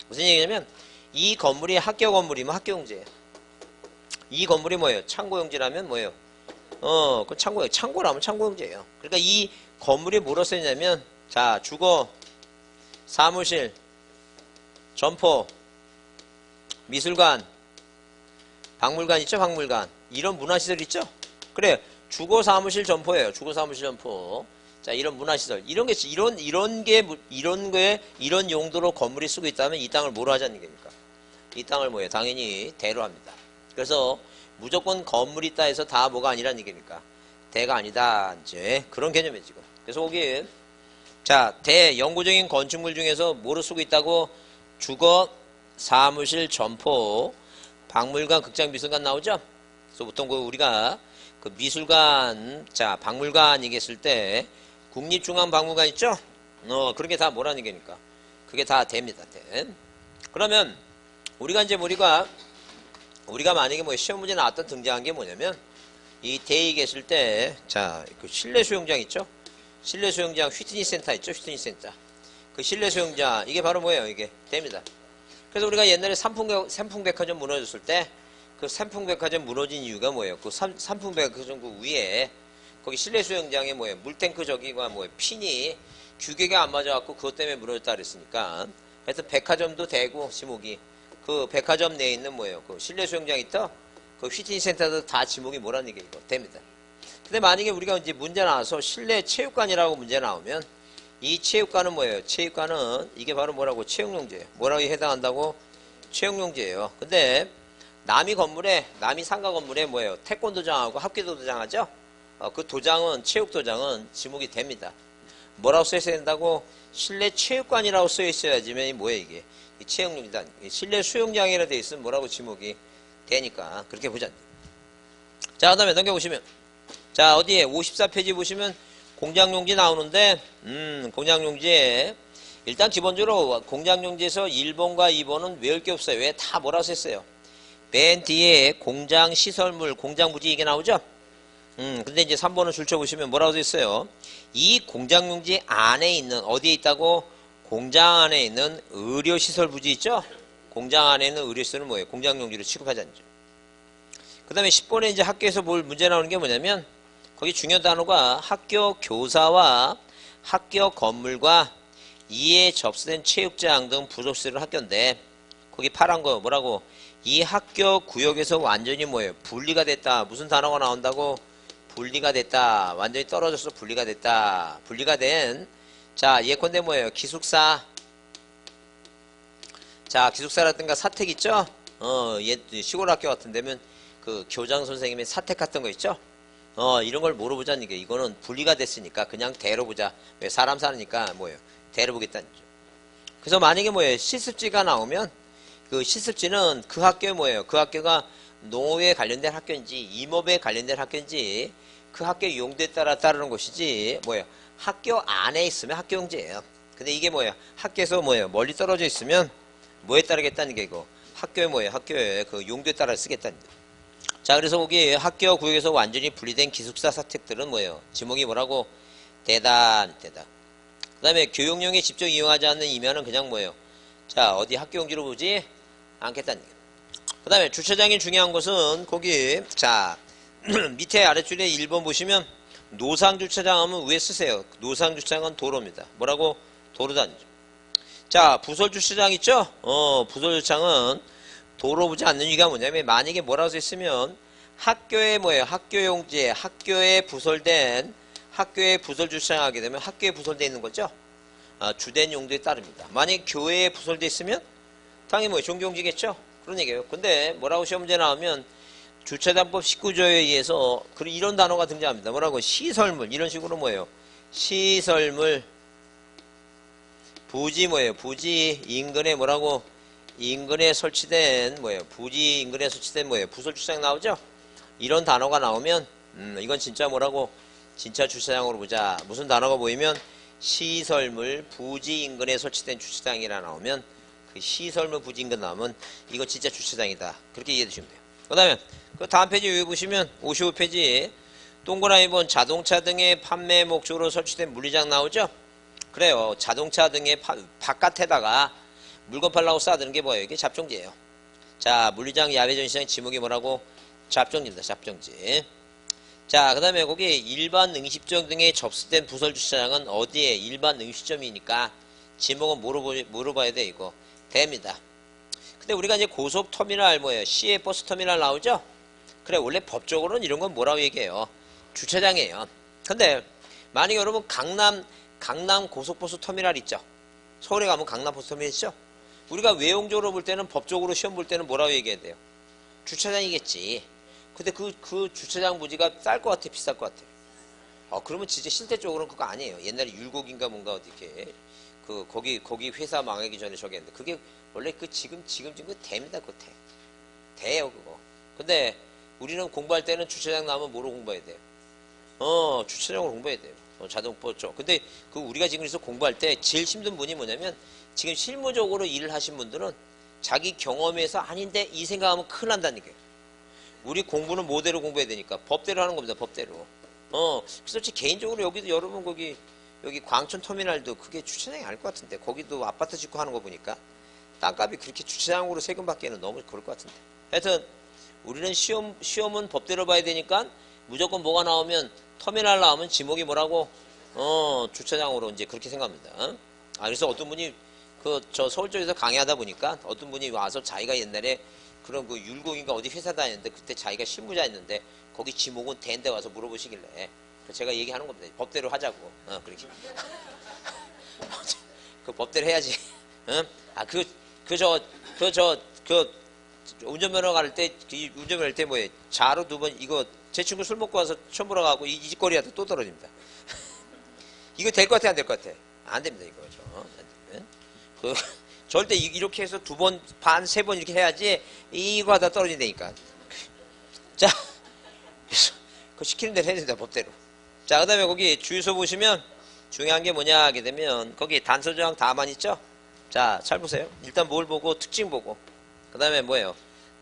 무슨 얘기냐면 이 건물이 학교 건물이면 학교용지예요. 이 건물이 뭐예요? 창고용지라면 뭐예요? 그 창고라면 창고용지예요. 그러니까 이 건물이 뭐로 쓰이냐면 자, 주거, 사무실, 점포, 미술관, 박물관 있죠? 박물관. 이런 문화시설 있죠? 그래. 주거, 사무실, 점포예요. 주거, 사무실, 점포. 자, 이런 문화시설. 이런 용도로 건물이 쓰고 있다면 이 땅을 뭐로 하자는 얘기입니까? 이 땅을 뭐예요? 당연히 대로 합니다. 그래서 무조건 건물이 있다 해서 다 뭐가 아니란 얘기니까. 대가 아니다. 이제 그런 개념이에요, 지금. 그래서 거기, 자, 영구적인 건축물 중에서 뭐로 쓰고 있다고? 주거, 사무실, 점포, 박물관, 극장, 미술관 나오죠? 그래서 보통 우리가 그 미술관, 자, 박물관 얘기했을 때 국립중앙박물관 있죠? 그런 게 다 뭐라는 얘기니까. 그게 다 됩니다. 대. 그러면 우리가 만약에 뭐 시험 문제 나왔던 등장한 게 뭐냐면 이 대 얘기했을 때 자, 그 실내 수영장 있죠? 실내 수영장 휘트니스 센터 있죠? 휘트니스 센터. 그 실내 수영장 이게 바로 뭐예요? 이게 됩니다. 그래서 우리가 옛날에 삼풍백화점 무너졌을 때 그 삼풍백화점 무너진 이유가 뭐예요? 그 삼풍백화점 그 위에 거기 실내 수영장에 뭐예요? 물탱크 저기가 뭐예요? 핀이 규격이 안 맞아갖고 그것 때문에 무너졌다 그랬으니까. 하여튼 백화점도 되고, 지목이. 그 백화점 내에 있는 뭐예요? 그 실내 수영장 있다? 그 휘트니스 센터도 다 지목이 뭐라는 얘기 이거 됩니다. 근데 만약에 우리가 이제 문제 나와서 실내 체육관이라고 문제 나오면 이 체육관은 뭐예요? 체육관은 이게 바로 뭐라고? 체육용지예요. 뭐라고 해당한다고? 체육용지예요. 근데 남이 상가 건물에 뭐예요? 태권도장하고 합기도장 하죠? 그 도장은, 체육도장은 지목이 됩니다. 뭐라고 써 있어야 된다고? 실내 체육관이라고 써 있어야지만 뭐예요 이게? 이 체육용지다. 실내 수영장이라 돼 있으면 뭐라고 지목이 되니까 그렇게 보자. 자, 그 다음에 넘겨보시면 자, 어디에 54페이지 보시면 공장용지 나오는데 공장용지에 일단 기본적으로 공장용지에서 1번과 2번은 외울 게 없어요. 왜? 다 뭐라고 썼어요? 맨 뒤에 공장 시설물, 공장 부지 이게 나오죠? 근데 이제 3번을 줄쳐보시면 뭐라고 써 있어요? 이 공장용지 안에 있는, 어디에 있다고? 공장 안에 있는 의료시설 부지 있죠? 공장 안에 있는 의료시설은 뭐예요? 공장용지로 취급하지 않죠. 그 다음에 10번에 이제 학교에서 뭘 문제 나오는 게 뭐냐면, 거기 중요 단어가 학교 교사와 학교 건물과 이에 접수된 체육장 등 부속시설 학교인데, 거기 파란 거 뭐라고? 이 학교 구역에서 완전히 뭐예요? 분리가 됐다. 무슨 단어가 나온다고? 분리가 됐다. 완전히 떨어져서 분리가 됐다. 분리가 된, 자, 예컨대 뭐예요? 기숙사. 자, 기숙사라든가 사택 있죠? 시골 학교 같은 데면 그 교장 선생님의 사택 같은 거 있죠? 이런 걸 뭐로 보자는 게, 이거는 분리가 됐으니까 그냥 대로 보자. 왜? 사람 사니까 뭐예요? 대로 보겠다는 거죠. 그래서 만약에 뭐예요? 실습지가 나오면 그 실습지는 그 학교에 뭐예요? 그 학교가 농업에 관련된 학교인지 임업에 관련된 학교인지 그 학교의 용도에 따라 따르는 것이지 뭐예요? 학교 안에 있으면 학교용지예요. 근데 이게 뭐예요? 학교에서 뭐예요? 멀리 떨어져 있으면 뭐에 따르겠다는 게 이거 학교에 뭐예요? 학교에 그 용도에 따라 쓰겠다는 거예요. 자, 그래서 거기 학교 구역에서 완전히 분리된 기숙사 사택들은 뭐예요? 지목이 뭐라고? 대단. 그 다음에 교육용에 직접 이용하지 않는 이면은 그냥 뭐예요? 자, 어디 학교용지로 보지 않겠다는 거예요. 그 다음에 주차장이 중요한 것은 거기 자 밑에 아래줄에 1번 보시면 노상주차장 하면 왜 쓰세요? 노상주차장은 도로입니다. 뭐라고? 도로단위죠. 자, 부설주차장 있죠? 부설주차장은 도로 보지 않는 이유가 뭐냐면, 만약에 뭐라고 써 있으면 학교에 뭐예요? 학교용지에 학교에 부설된 학교에 부설주차장 하게 되면 학교에 부설되어 있는 거죠? 주된 용도에 따릅니다. 만약에 교회에 부설되어 있으면 당연히 뭐예요? 종교용지겠죠? 그런 얘기예요. 근데 뭐라고 시험 문제 나오면 주차장법 19조에 의해서 이런 단어가 등장합니다. 뭐라고? 시설물. 이런 식으로 뭐예요? 시설물. 부지 뭐예요? 부지 인근에 뭐라고? 인근에 설치된 뭐예요? 부지 인근에 설치된 뭐예요? 부설주차장 나오죠? 이런 단어가 나오면 이건 진짜 뭐라고? 진짜 주차장으로 보자. 무슨 단어가 보이면 시설물 부지 인근에 설치된 주차장이라 나오면 그 시설물 부지 인근 나오면 이거 진짜 주차장이다. 그렇게 이해해 주시면 돼요. 그 다음에 그 다음 페이지 여기 보시면 55페이지 동그라미 본 자동차 등의 판매 목적으로 설치된 물리장 나오죠? 그래요. 자동차 등의 바깥에다가 물건 팔라고 쌓아두는 게 뭐예요? 이게 잡종지예요. 자, 물리장 야외 전시장 지목이 뭐라고? 잡종지입니다. 잡종지. 자, 그 다음에 거기 일반 응시점 등에 접수된 부설 주차장은 어디에? 일반 응시점이니까 지목은 뭐로 봐야 돼? 이거 됩니다. 근데 우리가 이제 고속터미널 뭐예요? 시외 버스터미널 나오죠? 그래, 원래 법적으로는 이런 건 뭐라고 얘기해요? 주차장이에요. 근데 만약에 여러분 강남 고속버스터미널 있죠? 서울에 가면 강남 버스터미널 있죠? 우리가 외형적으로 볼 때는 법적으로 시험 볼 때는 뭐라고 얘기해야 돼요? 주차장이겠지. 근데 그 주차장 부지가 쌀 것 같아? 비쌀 것 같아? 그러면 진짜 실제적으로는 그거 아니에요. 옛날에 율곡인가 뭔가 어디 이렇게 거기 회사 망하기 전에 저기 했는데 그게 원래 지금 그거 됩니다. 그거 돼요 그거. 근데 우리는 공부할 때는 주차장 나오면 뭐로 공부해야 돼요? 주차장으로 공부해야 돼요. 자동포죠. 근데 우리가 지금 그래서 공부할 때 제일 힘든 분이 뭐냐면 지금 실무적으로 일을 하신 분들은 자기 경험에서 아닌데 이 생각하면 큰일 난다는 얘기예요. 우리 공부는 뭐대로 공부해야 되니까 법대로 하는 겁니다. 법대로. 그래서 개인적으로 여기도 여러분 여기 광천터미널도 그게 주차장이 아닐 것 같은데 거기도 아파트 짓고 하는 거 보니까 땅값이 그렇게 주차장으로 세금 받기에는 너무 그럴 것 같은데. 하여튼 우리는 시험은 법대로 봐야 되니까 무조건 뭐가 나오면 터미널 나오면 지목이 뭐라고? 주차장으로 이제 그렇게 생각합니다. 그래서 어떤 분이 저 서울 쪽에서 강의하다 보니까 어떤 분이 와서 자기가 옛날에 그런 그 율곡인가 어디 회사 다녔는데 그때 자기가 실무자였는데 거기 지목은 대인데 와서 물어보시길래 제가 얘기하는 겁니다. 법대로 하자고. 그렇게. 그 법대로 해야지. 응? 운전면허 갈 때, 운전면허 할 때 뭐예요? 자로 2번, 이거, 제 친구 술 먹고 와서 처음 보러 가고, 이 짓거리한테 또 떨어집니다. 이거 될 것 같아, 안 될 것 같아? 안 됩니다, 이거. 절대 이렇게 해서 2번, 반, 3번 이렇게 해야지, 이거 하다 떨어진다니까. 자, 그 시키는 대로 해야 된다, 법대로. 자, 그 다음에 거기 주유소 보시면, 중요한 게 뭐냐 하게 되면, 거기 단서조항 다만 있죠? 자, 잘 보세요. 일단 뭘 보고, 특징 보고. 그 다음에 뭐예요?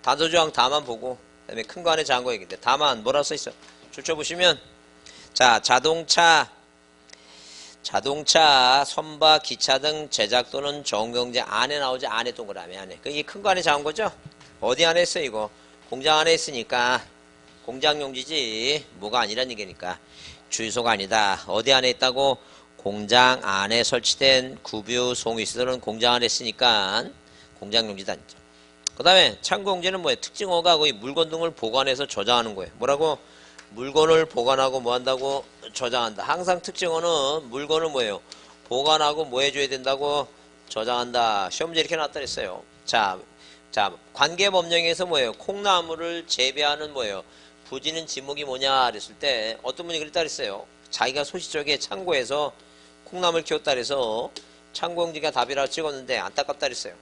단서조항 다만 보고, 그 다음에 큰 거 안에 작은 거 얘기인데, 다만 뭐라고 써있어? 줄쳐보시면, 자, 자동차, 선박, 기차 등 제작 또는 정경제 안에 나오지, 안에 동그라미 안에. 이게 큰 거 안에 작은 거죠? 어디 안에 있어, 이거? 공장 안에 있으니까, 공장용지지, 뭐가 아니란 얘기니까, 주유소가 아니다. 어디 안에 있다고? 공장 안에 설치된 구뷰, 송위시설은 공장 안에 있으니까, 공장용지다. 그 다음에 창고용지는 뭐예요? 특징어가 거의 물건 등을 보관해서 저장하는 거예요. 뭐라고? 물건을 보관하고 뭐 한다고? 저장한다. 항상 특징어는 물건을 뭐예요? 보관하고 뭐 해줘야 된다고? 저장한다. 시험 문제 이렇게 나왔다 그랬어요. 자, 관계법령에서 뭐예요? 콩나물을 재배하는 뭐예요? 부지는 지목이 뭐냐 그랬을 때 어떤 분이 그랬다 그랬어요. 자기가 소시적에 창고에서 콩나물 키웠다 그래서 창고용지가 답이라고 찍었는데 안타깝다 그랬어요.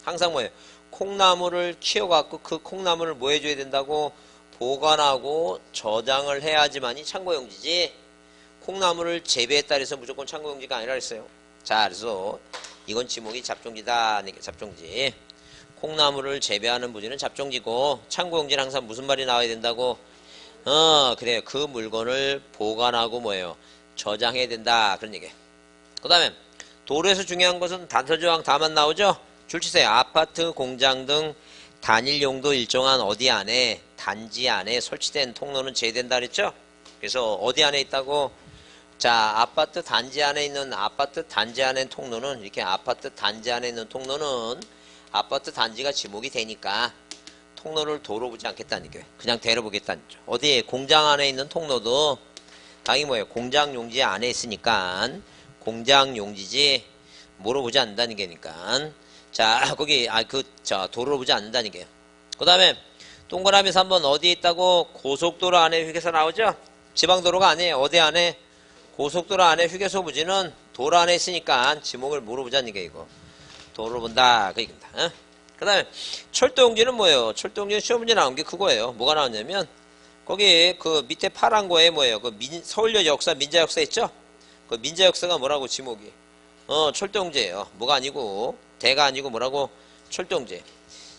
항상 뭐예요? 콩나물을 키워갖고 그 콩나물을 뭐 해줘야 된다고? 보관하고 저장을 해야지만이 창고용지지 콩나물을 재배했다 해서 무조건 창고용지가 아니라 그랬어요. 자, 그래서 이건 지목이 잡종지다. 잡종지. 콩나물을 재배하는 부지는 잡종지고 창고용지는 항상 무슨 말이 나와야 된다고? 그래요. 그 물건을 보관하고 뭐예요? 저장해야 된다. 그런 얘기예요. 그 다음에 도로에서 중요한 것은 단서조항 다만 나오죠? 줄치세요. 아파트, 공장 등 단일 용도 일정한 어디 안에 단지 안에 설치된 통로는 제외된다 그랬죠? 그래서 어디 안에 있다고? 자, 아파트 단지 안에 있는 통로는 이렇게 아파트 단지 안에 있는 통로는 아파트 단지가 지목이 되니까 통로를 도로 보지 않겠다는 거예요. 그냥 대로 보겠다는 거죠. 어디에 공장 안에 있는 통로도 당연히 뭐예요? 공장 용지 안에 있으니까 공장 용지지 뭐로 보지 않는다는 게니까. 자, 거기 도로로 보지 않는다는 게요. 그 다음에 동그라미 3번 어디에 있다고? 고속도로 안에 휴게소 나오죠? 지방도로가 아니에요. 어디 안에? 고속도로 안에 휴게소 부지는 도로 안에 있으니까 지목을 뭐로 보자는 게 이거. 도로로 본다. 그 얘기입니다. 그 다음에 철도용지는 뭐예요? 철도용지는 시험 문제 나온 게 그거예요. 뭐가 나왔냐면 거기 그 밑에 파란 거에 뭐예요? 서울역 역사, 민자 역사 있죠? 그 민자 역사가 뭐라고 지목이? 철도용지예요. 뭐가 아니고 대가 아니고 뭐라고? 철도용지.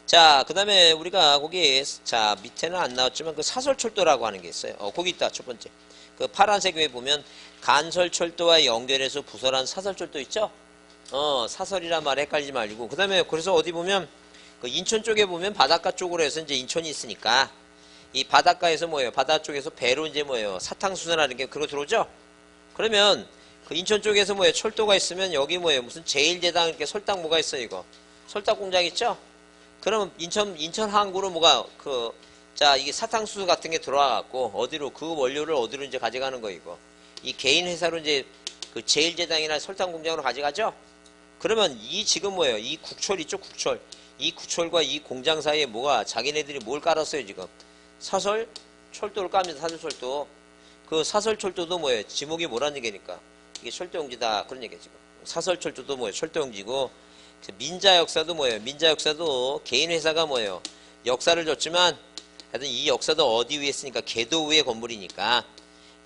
자, 그 다음에 우리가 거기 자 밑에는 안 나왔지만 그 사설철도라고 하는 게 있어요. 거기 있다. 첫 번째. 그 파란색 위에 보면 간설철도와 연결해서 부설한 사설철도 있죠? 사설이란 말 헷갈리지 말고. 그 다음에 그래서 어디 보면 그 인천 쪽에 보면 바닷가 쪽으로 해서 이제 인천이 있으니까 이 바닷가에서 뭐예요? 바다 쪽에서 배로 이제 뭐예요? 사탕수수라는 게 그거 들어오죠? 그러면 그 인천 쪽에서 뭐예요? 철도가 있으면 여기 뭐예요? 무슨 제일제당 이렇게 설탕 뭐가 있어요, 이거? 설탕 공장 있죠? 그러면 인천 항구로 뭐가 이게 사탕수수 같은 게 들어와갖고 어디로 그 원료를 어디로 이제 가져가는 거 이거. 이 개인 회사로 이제 그 제일제당이나 설탕 공장으로 가져가죠? 그러면 이 지금 뭐예요? 이 국철 있죠? 국철. 이 국철과 이 공장 사이에 뭐가 자기네들이 뭘 깔았어요, 지금? 사설 철도를 깝니다. 사설철도. 그 사설철도도 뭐예요? 지목이 뭐라는 얘기니까. 이게 철도용지다. 그런 얘기예요, 지금. 사설철도도 뭐예요? 철도용지고. 민자 역사도 뭐예요? 민자 역사도 개인 회사가 뭐예요? 역사를 줬지만 하여튼 이 역사도 어디 위에 있으니까 궤도 위에 건물이니까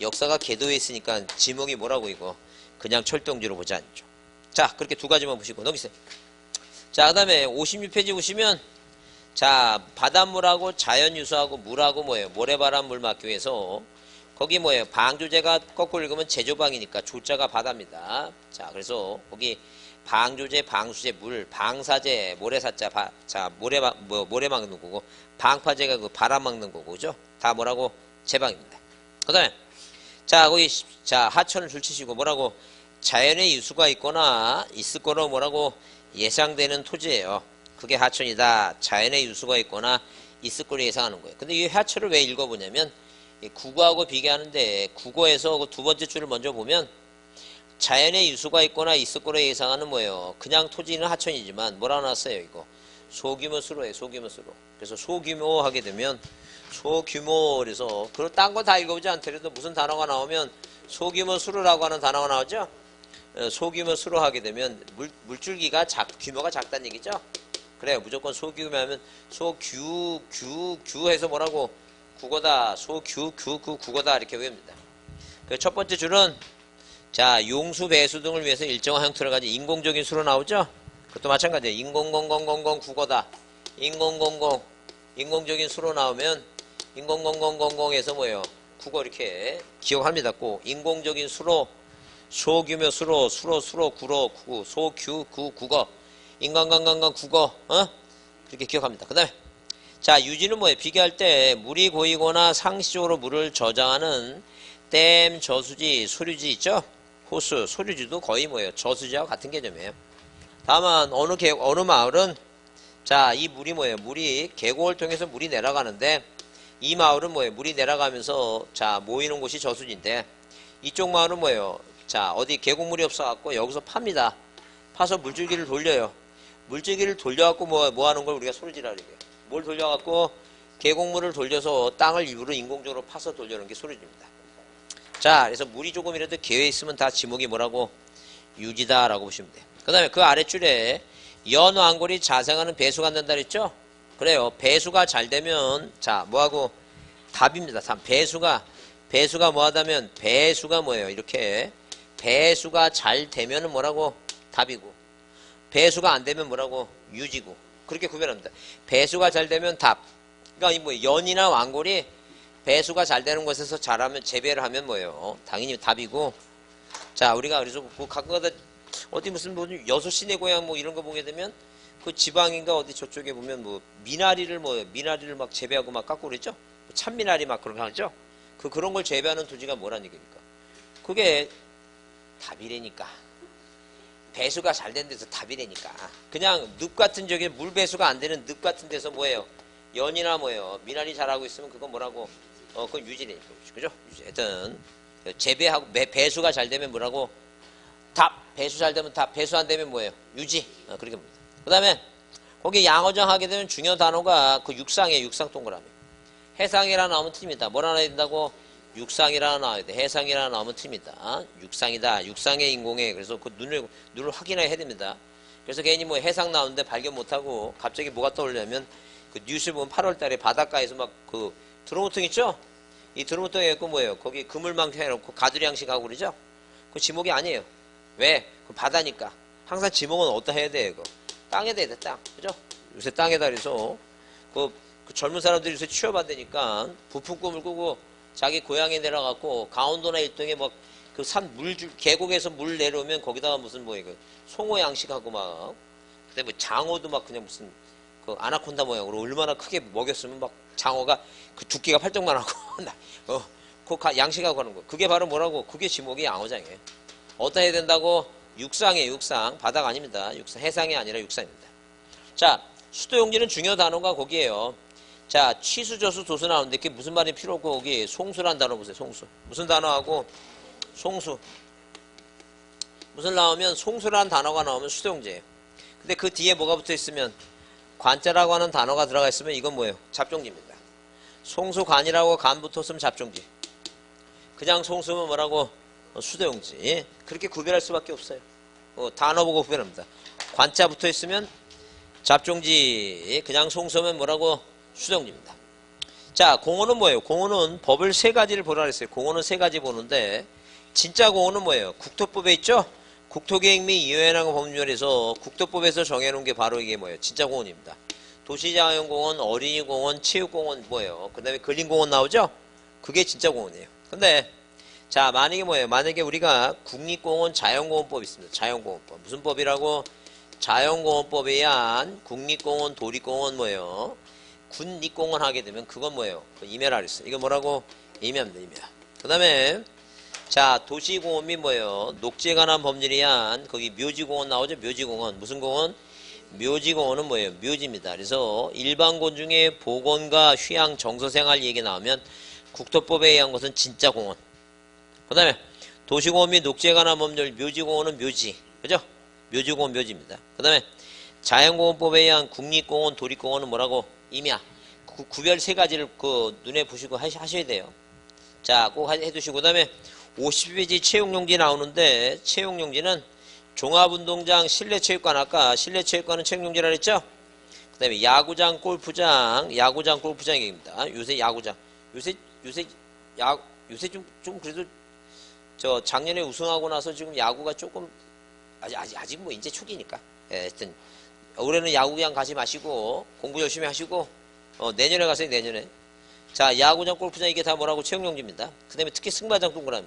역사가 궤도 위에 있으니까 지목이 뭐라고 이거 그냥 철도용지로 보지 않죠. 자, 그렇게 두 가지만 보시고 넘기세요. 자, 그 다음에 56페이지 보시면 자, 바닷물하고 자연유수하고 물하고 뭐예요? 모래바람 물 막기 위해서 거기 뭐예요? 방조제가 거꾸로 읽으면 제조방이니까 조자가 바다입니다. 자, 그래서 거기 방조제, 방수제, 물, 방사제, 모래사자, 모래 막는 거고, 방파제가 그 바람 막는 거고, 그죠? 다 뭐라고? 제방입니다. 그 다음에, 자, 거기, 자, 하천을 줄치시고 뭐라고? 자연의 유수가 있거나 있을 거로 뭐라고 예상되는 토지예요. 그게 하천이다. 자연의 유수가 있거나 있을 거로 예상하는 거예요. 근데 이 하천을 왜 읽어보냐면, 국어하고 비교하는데, 국어에서 그 두 번째 줄을 먼저 보면, 자연의 유수가 있거나 있을 거로 예상하는 뭐예요? 그냥 토지는 하천이지만, 뭐라 나왔어요, 이거? 소규모 수로예요, 소규모 수로. 그래서 소규모 하게 되면, 소규모, 그래서, 그리고 딴 거 다 읽어보지 않더라도 무슨 단어가 나오면, 소규모 수로라고 하는 단어가 나오죠? 소규모 수로 하게 되면, 물줄기가 규모가 작다는 얘기죠? 그래요. 무조건 소규모 하면, 규 해서 뭐라고? 국어다, 국어다, 이렇게 외웁니다. 그 첫 번째 줄은, 자, 용수, 배수 등을 위해서 일정한 형태를 가진 인공적인 수로 나오죠? 그것도 마찬가지예요. 인공공공공공 국어다. 인공적인 수로 나오면 인공공공공공에서 뭐예요? 국어 이렇게 기억합니다. 꼭 인공적인 수로, 소규모 수로, 구로, 국어, 인간관광관 국어, 그렇게 기억합니다. 그 다음에 자, 유지는 뭐예요? 비교할 때 물이 고이거나 상시적으로 물을 저장하는 댐, 저수지, 소류지 있죠? 호수, 소류지도 거의 뭐예요? 저수지와 같은 개념이에요. 다만 어느 마을은 자, 이 물이 뭐예요? 물이 계곡을 통해서 물이 내려가는데 이 마을은 뭐예요? 물이 내려가면서 자, 모이는 곳이 저수지인데 이쪽 마을은 뭐예요? 자, 어디 계곡물이 없어갖고 여기서 팝니다. 파서 물줄기를 돌려요. 물줄기를 돌려갖고 뭐 하는 걸 우리가 소류지라 그래요. 뭘 돌려갖고 계곡물을 돌려서 땅을 일부러 인공적으로 파서 돌려는 게 소류지입니다. 자, 그래서 물이 조금이라도 개에 있으면 다 지목이 뭐라고? 유지다라고 보시면 돼요. 그 다음에 그 아래줄에 연왕골이 자생하는 배수가 안 된다 그랬죠? 그래요. 배수가 잘 되면 자, 뭐하고? 답입니다. 배수가 뭐하다면 배수가 뭐예요? 이렇게 배수가 잘 되면은 뭐라고? 답이고 배수가 안 되면 뭐라고? 유지고 그렇게 구별합니다. 배수가 잘 되면 답. 그러니까 이 뭐 연이나 왕골이 배수가 잘 되는 곳에서 잘하면 재배를 하면 뭐예요? 당연히 답이고. 자, 우리가 그래서 그 가끔가다 어디 무슨 뭐 여수 시내 고향 뭐 이런 거 보게 되면 그 지방인가 어디 저쪽에 보면 뭐 미나리를 막 재배하고 막 깎고 그랬죠? 참미나리 막 그런 거 하죠? 그런 걸 재배하는 토지가 뭐란 얘기입니까? 그게 답이래니까. 배수가 잘 된 데서 답이래니까. 그냥 늪 같은 저기 물 배수가 안 되는 늪 같은 데서 뭐예요? 연이나 뭐예요? 미나리 잘하고 있으면 그건 뭐라고? 그건 유지래니까. 그죠? 유지. 하여튼 재배하고 배수가 잘 되면 뭐라고? 답. 배수 잘 되면 답. 배수 안 되면 뭐예요? 유지. 그렇게 봅니다. 그 다음에 거기 양어장 하게 되면 중요 단어가 그 육상이에요. 육상 동그라미. 해상이라 나오면 틀립니다. 뭐라 나와야 된다고? 육상이라 나와야 돼. 해상이라 나오면 틀립니다. 육상이다. 육상의 인공에. 그래서 그 눈을 확인해야 됩니다. 그래서 괜히 뭐 해상 나오는데 발견 못하고 갑자기 뭐가 떠오르냐면 그 뉴스 보면 8월 달에 바닷가에서 막 그 드로모통 있죠? 이 드로모통에 있고 뭐예요? 거기 그물망 해놓고 가두리 양식하고 그러죠? 그 지목이 아니에요. 왜? 그 바다니까. 항상 지목은 어디다 해야 돼, 이거? 땅에다 해야 돼, 땅. 그죠? 요새 땅에다 그래서 그 젊은 사람들이 요새 취업한다니까 부푼 꿈을 꾸고 자기 고향에 내려가고 강원도나 일동에 막 그 산 계곡에서 물 내려오면 거기다가 무슨 뭐 이거 송어 양식하고 막 그다음에 뭐 장어도 막 그냥 무슨 그 아나콘다 모양으로 얼마나 크게 먹였으면 막 장어가 그 두께가 팔뚝만 하고 그 양식하고 하는 거. 그게 바로 뭐라고? 그게 지목이 양어장이에요. 어디다 해야 된다고? 육상이에요, 육상. 바다가 아닙니다. 육상, 해상이 아니라 육상입니다. 자, 수도용지는 중요 단어가 거기에요. 자, 취수, 저수, 도수 나오는데 그게 무슨 말이 필요 없고 거기 송수란 단어 보세요. 송수. 무슨 단어하고? 송수. 무슨 나오면 송수란 단어가 나오면 수도용지예요. 근데 그 뒤에 뭐가 붙어 있으면 관자라고 하는 단어가 들어가 있으면 이건 뭐예요? 잡종지입니다. 송수관이라고 간 붙었으면 잡종지. 그냥 송수면 뭐라고? 수도용지. 그렇게 구별할 수밖에 없어요. 단어 보고 구별합니다. 관자 붙어 있으면 잡종지, 그냥 송수면 뭐라고? 수도용지입니다. 자, 공어는 뭐예요? 공어는 법을 세 가지를 보라 그랬어요. 공어는 세 가지 보는데 진짜 공어는 뭐예요? 국토법에 있죠? 국토계획 및 이해관계 법률에서 국토법에서 정해놓은 게 바로 이게 뭐예요? 진짜 공원입니다. 도시자연공원, 어린이공원, 체육공원 뭐예요? 그 다음에 근린공원 나오죠? 그게 진짜 공원이에요. 근데 자, 만약에 뭐예요? 만약에 우리가 국립공원 자연공원법 있습니다. 자연공원법. 무슨 법이라고? 자연공원법에 의한 국립공원, 도립공원 뭐예요? 군립공원 하게 되면 그건 뭐예요? 그 임야라 그랬어요. 이거 뭐라고? 임야입니다. 임야. 그 다음에 자, 도시공원 및 뭐예요? 녹지에 관한 법률에 의한 거기 묘지공원 나오죠? 묘지공원. 무슨 공원? 묘지공원은 뭐예요? 묘지입니다. 그래서 일반공 중에 보건과 휴양, 정서생활 얘기 나오면 국토법에 의한 것은 진짜 공원. 그 다음에 도시공원 및 녹지에 관한 법률 묘지공원은 묘지. 그죠? 묘지공원 묘지입니다. 그 다음에 자연공원법에 의한 국립공원, 도립공원은 뭐라고? 임야. 구별 세 가지를 그 눈에 보시고 하셔야 돼요. 자, 꼭 해두시고. 그 다음에 50페이지 체육용지 나오는데 체육용지는 종합운동장, 실내체육관 아까 실내체육관은 체육용지라 그랬죠? 그 다음에 야구장, 골프장, 야구장, 골프장 얘기입니다. 요새 야구장. 요새 좀 그래도 저 작년에 우승하고 나서 지금 야구가 조금 아직 뭐 이제 초기니까. 예, 하여튼 올해는 야구 그냥 가지 마시고 공부 열심히 하시고 내년에 가세요. 내년에. 자, 야구장, 골프장 이게 다 뭐라고? 체육용지입니다. 그 다음에 특히 승마장 동그라미.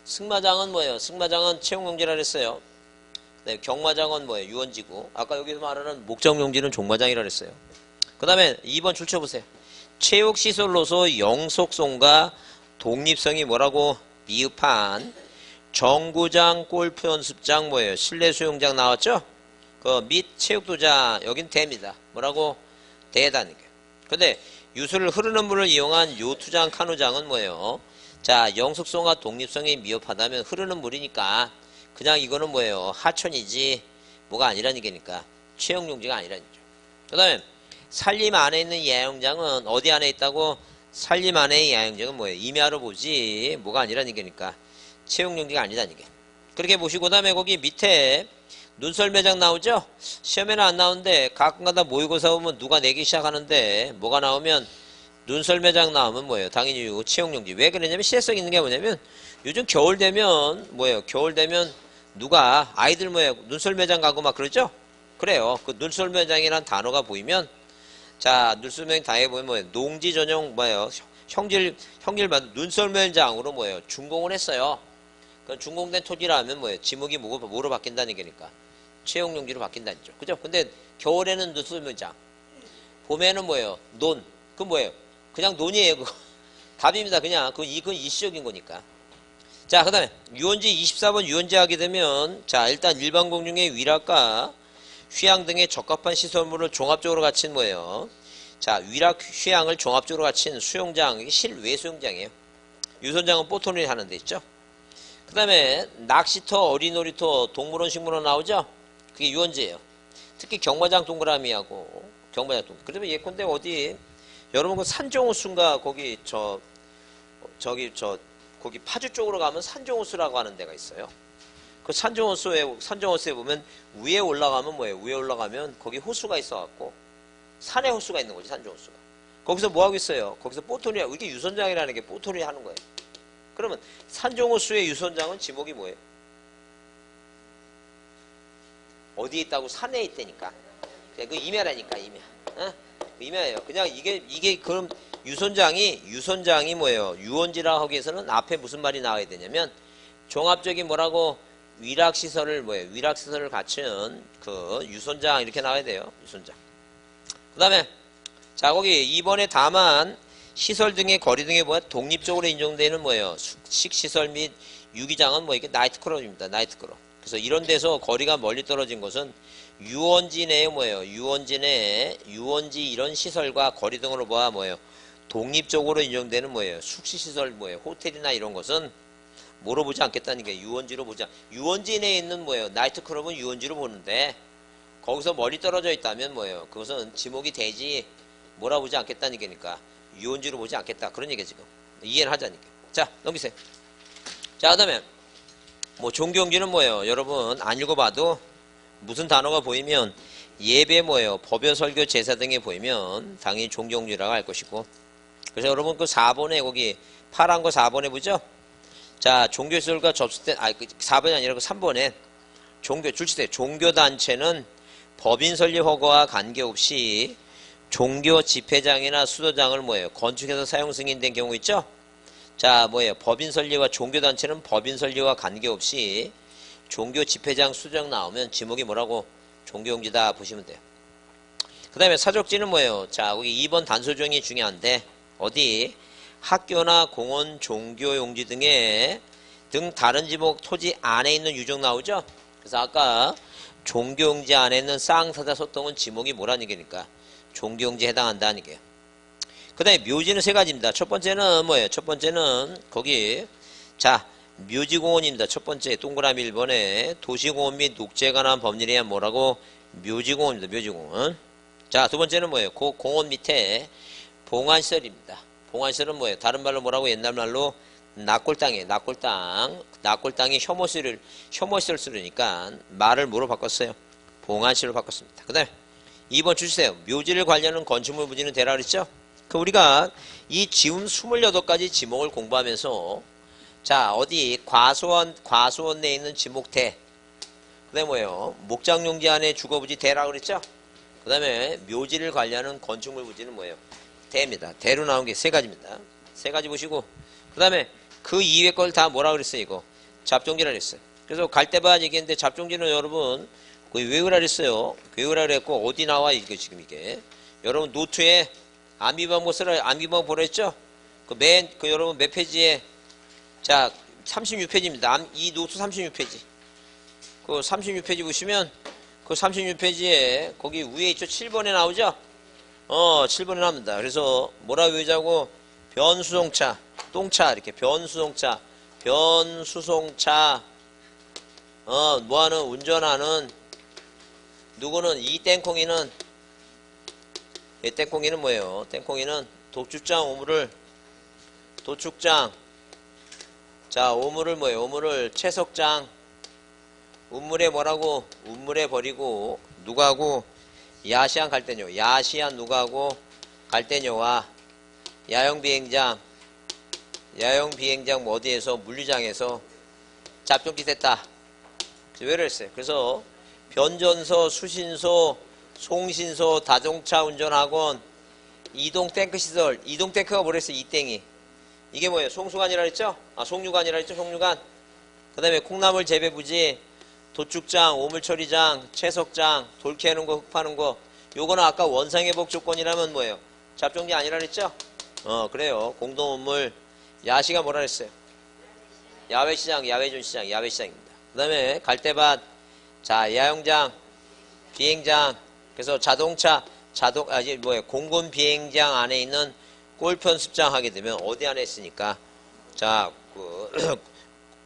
승마장은 뭐예요? 승마장은 체육용지라 그랬어요. 그 다음에 경마장은 뭐예요? 유원지고. 아까 여기서 말하는 목적용지는 종마장이라 그랬어요. 그 다음에 2번 줄 쳐보세요. 체육시설로서 영속성과 독립성이 뭐라고? 미흡한 정구장, 골프 연습장 뭐예요? 실내 수영장 나왔죠? 그 및 체육도장 여긴 대입니다. 뭐라고? 대다는 게. 근데 유수를 흐르는 물을 이용한 요트장, 카누장은 뭐예요? 자, 영속성과 독립성이 미흡하다면 흐르는 물이니까 그냥 이거는 뭐예요? 하천이지 뭐가 아니라는 게니까 체육용지가 아니라는 거죠. 그 다음에 산림 안에 있는 야영장은 어디 안에 있다고? 산림 안에 야영장은 뭐예요? 임야로 보지 뭐가 아니라는 게니까 체육용지가 아니라는 게. 그렇게 보시고 그 다음에 거기 밑에 눈썰매장 나오죠? 시험에는 안 나오는데 가끔가다 모의고사 보면 누가 내기 시작하는데 뭐가 나오면 눈썰매장 나오면 뭐예요? 당연히 체육용지. 왜 그러냐면 시대성 있는 게 뭐냐면 요즘 겨울 되면 뭐예요? 겨울 되면 누가 아이들 뭐예요? 눈썰매장 가고 막 그러죠? 그래요. 그 눈썰매장이란 단어가 보이면 자, 눈썰매장 다해 보면 뭐예요? 농지 전용 뭐예요? 형질 눈썰매장으로 뭐예요? 준공을 했어요. 그 준공된 토지라면 뭐예요? 지목이 뭐로 바뀐다는 게니까 체육용지로 바뀐다는 거죠. 그죠? 근데 겨울에는 눈썰매장, 봄에는 뭐예요? 그 뭐예요? 그냥 논이에요. 그거. 답입니다. 그냥 그건 일시적인 거니까. 자, 그 다음에 유원지 24번 유원지 하게 되면 자, 일단 일반 공중의 위락과 휴양 등의 적합한 시설물을 종합적으로 갖춘 뭐예요? 자, 위락 휴양을 종합적으로 갖춘 수영장, 이게 실외 수영장이에요. 유선장은 보토놀이 하는 데 있죠. 그 다음에 낚시터, 어린놀이터, 동물원, 식물원 나오죠? 그게 유원지예요. 특히 경마장 동그라미하고 경마장 동그라미. 그러면 예컨대 어디 여러분 그 산정호수인가 거기 거기 파주 쪽으로 가면 산정호수라고 하는 데가 있어요. 그 산정호수에 보면 위에 올라가면 뭐예요? 위에 올라가면 거기 호수가 있어갖고 산에 호수가 있는 거지. 산정호수가. 거기서 뭐 하고 있어요? 거기서 뽀토리 이게 유선장이라는 게 뽀토리 하는 거예요. 그러면 산정호수의 유선장은 지목이 뭐예요? 어디에 있다고? 산에 있다니까. 그 임야라니까 임야. 어? 임야예요. 그냥 이게 그럼 유선장이 뭐예요? 유원지라 하기 위해서는 앞에 무슨 말이 나와야 되냐면 종합적인 뭐라고? 위락시설을 뭐예요? 위락시설을 갖춘 그 유선장 이렇게 나와야 돼요. 유선장. 그 다음에 자, 거기 2번에 다만 시설 등의 거리 등의 뭐야? 독립적으로 인정되는 뭐예요? 숙식시설 및 유기장은 뭐 이게 나이트클럽입니다. 나이트클럽. 그래서 이런 데서 거리가 멀리 떨어진 것은 유원지 내에 뭐예요? 유원지 이런 시설과 거리 등으로 뭐예요? 독립적으로 인정되는 뭐예요? 숙식시설 뭐예요? 호텔이나 이런 것은 뭐로 보지 않겠다는 게 유원지로 보자. 유원지 내에 있는 뭐예요? 나이트클럽은 유원지로 보는데 거기서 멀리 떨어져 있다면 뭐예요? 그것은 지목이 되지 뭐라 보지 않겠다는 게니까 유원지로 보지 않겠다. 그런 얘기야 지금. 이해를 하자니까. 자, 넘기세요. 자, 그 다음에 뭐 종교용지는 뭐예요? 여러분 안 읽어봐도 무슨 단어가 보이면 예배 뭐예요? 법요 설교 제사 등에 보이면 당연히 종교용지라고 할 것이고. 그래서 여러분 그 4번에 거기 파란 거 4번에 보죠? 자, 종교시설과 접수된 4번이 아니라 그 3번에 줄치대 종교단체는 법인 설립 허가와 관계없이 종교 집회장이나 수도장을 뭐예요? 건축해서 사용 승인된 경우 있죠? 자, 뭐예요? 법인 설립과 종교단체는 법인 설립과 관계없이 종교 집회장 수도장 나오면 지목이 뭐라고? 종교용지다 보시면 돼요. 그 다음에 사적지는 뭐예요? 자, 거기 2번 단소정이 중요한데 어디? 학교나 공원, 종교용지 등의 등 다른 지목 토지 안에 있는 유적 나오죠? 그래서 아까 종교용지 안에 있는 쌍사자 소통은 지목이 뭐라는 얘기니까 종교용지에 해당한다는 얘기예요. 그 다음에 묘지는 세 가지입니다. 첫 번째는 뭐예요? 첫 번째는 거기 자 묘지공원입니다. 첫 번째 동그라미 1번에 도시공원 및 녹지에 관한 법률에 의한 뭐라고? 묘지공원입니다. 묘지공원. 자 두 번째는 뭐예요? 그 공원 밑에 봉안시설입니다. 봉안시설은 뭐예요? 다른 말로 뭐라고? 옛날 말로 낙골땅이에요. 낙골땅. 낙골땅이 혐오시설 쓰려니까 말을 뭐로 바꿨어요? 봉안시설로 바꿨습니다. 그 다음에 2번 주세요. 묘지를 관련한 건축물 부지는 대라 그랬죠? 그 우리가 이 지금 28가지 지목을 공부하면서 자 어디 과수원 내에 있는 지목대 그 다음에 뭐예요? 목장용지 안에 주거부지 대라 그랬죠? 그 다음에 묘지를 관련한 건축물 부지는 뭐예요? 대입니다. 대로 나온 게 세 가지입니다. 세 가지 보시고 그 다음에 그 이외 걸 다 뭐라 그랬어요? 이거 잡종지라 그랬어요. 그래서 갈 때마다 얘기했는데 잡종지는 여러분 외우라 그랬어요. 외우라 그랬고 어디 나와 이게 지금 이게 여러분 노트에 암기방 쓰라 암기방 보라 했죠? 그 여러분 몇 페이지에 자 36페이지입니다. 이 노트 36페이지. 그 36페이지 보시면 그 36페이지에 거기 위에 있죠? 7번에 나오죠? 7번에 나옵니다. 그래서 뭐라 외우자고 변수송차, 똥차 이렇게 변수송차, 뭐하는 운전하는 누구는 이 땡콩이는 이 땡콩이는 뭐예요? 땡콩이는 도축장 자 오물을 뭐예요? 오물을 채석장 운물에 뭐라고? 운물에 버리고 누가고? 야시안 갈대뇨 야시안 누가고? 갈대뇨와 야영비행장 뭐 어디에서? 물류장에서 잡종짓 했다. 왜 그랬어요? 그래서 변전소, 수신소, 송신소, 다종차 운전학원, 이동탱크시설, 이동탱크가 뭐랬어요? 이땡이. 이게 뭐예요? 송수관이라 그랬죠? 송유관이라 그랬죠? 송유관. 그 다음에 콩나물 재배부지, 도축장, 오물처리장, 채석장, 돌 캐는 거, 흙 파는 거. 요거는 아까 원상회복 조건이라면 뭐예요? 잡종지 아니라 그랬죠? 그래요. 공동운물, 야시가 뭐라 그랬어요? 야외시장, 야외존시장, 야외시장입니다. 그 다음에 갈대밭, 자, 야영장, 비행장, 그래서 공군 비행장 안에 있는 골프 연습장 하게 되면 어디 안에 있으니까, 자,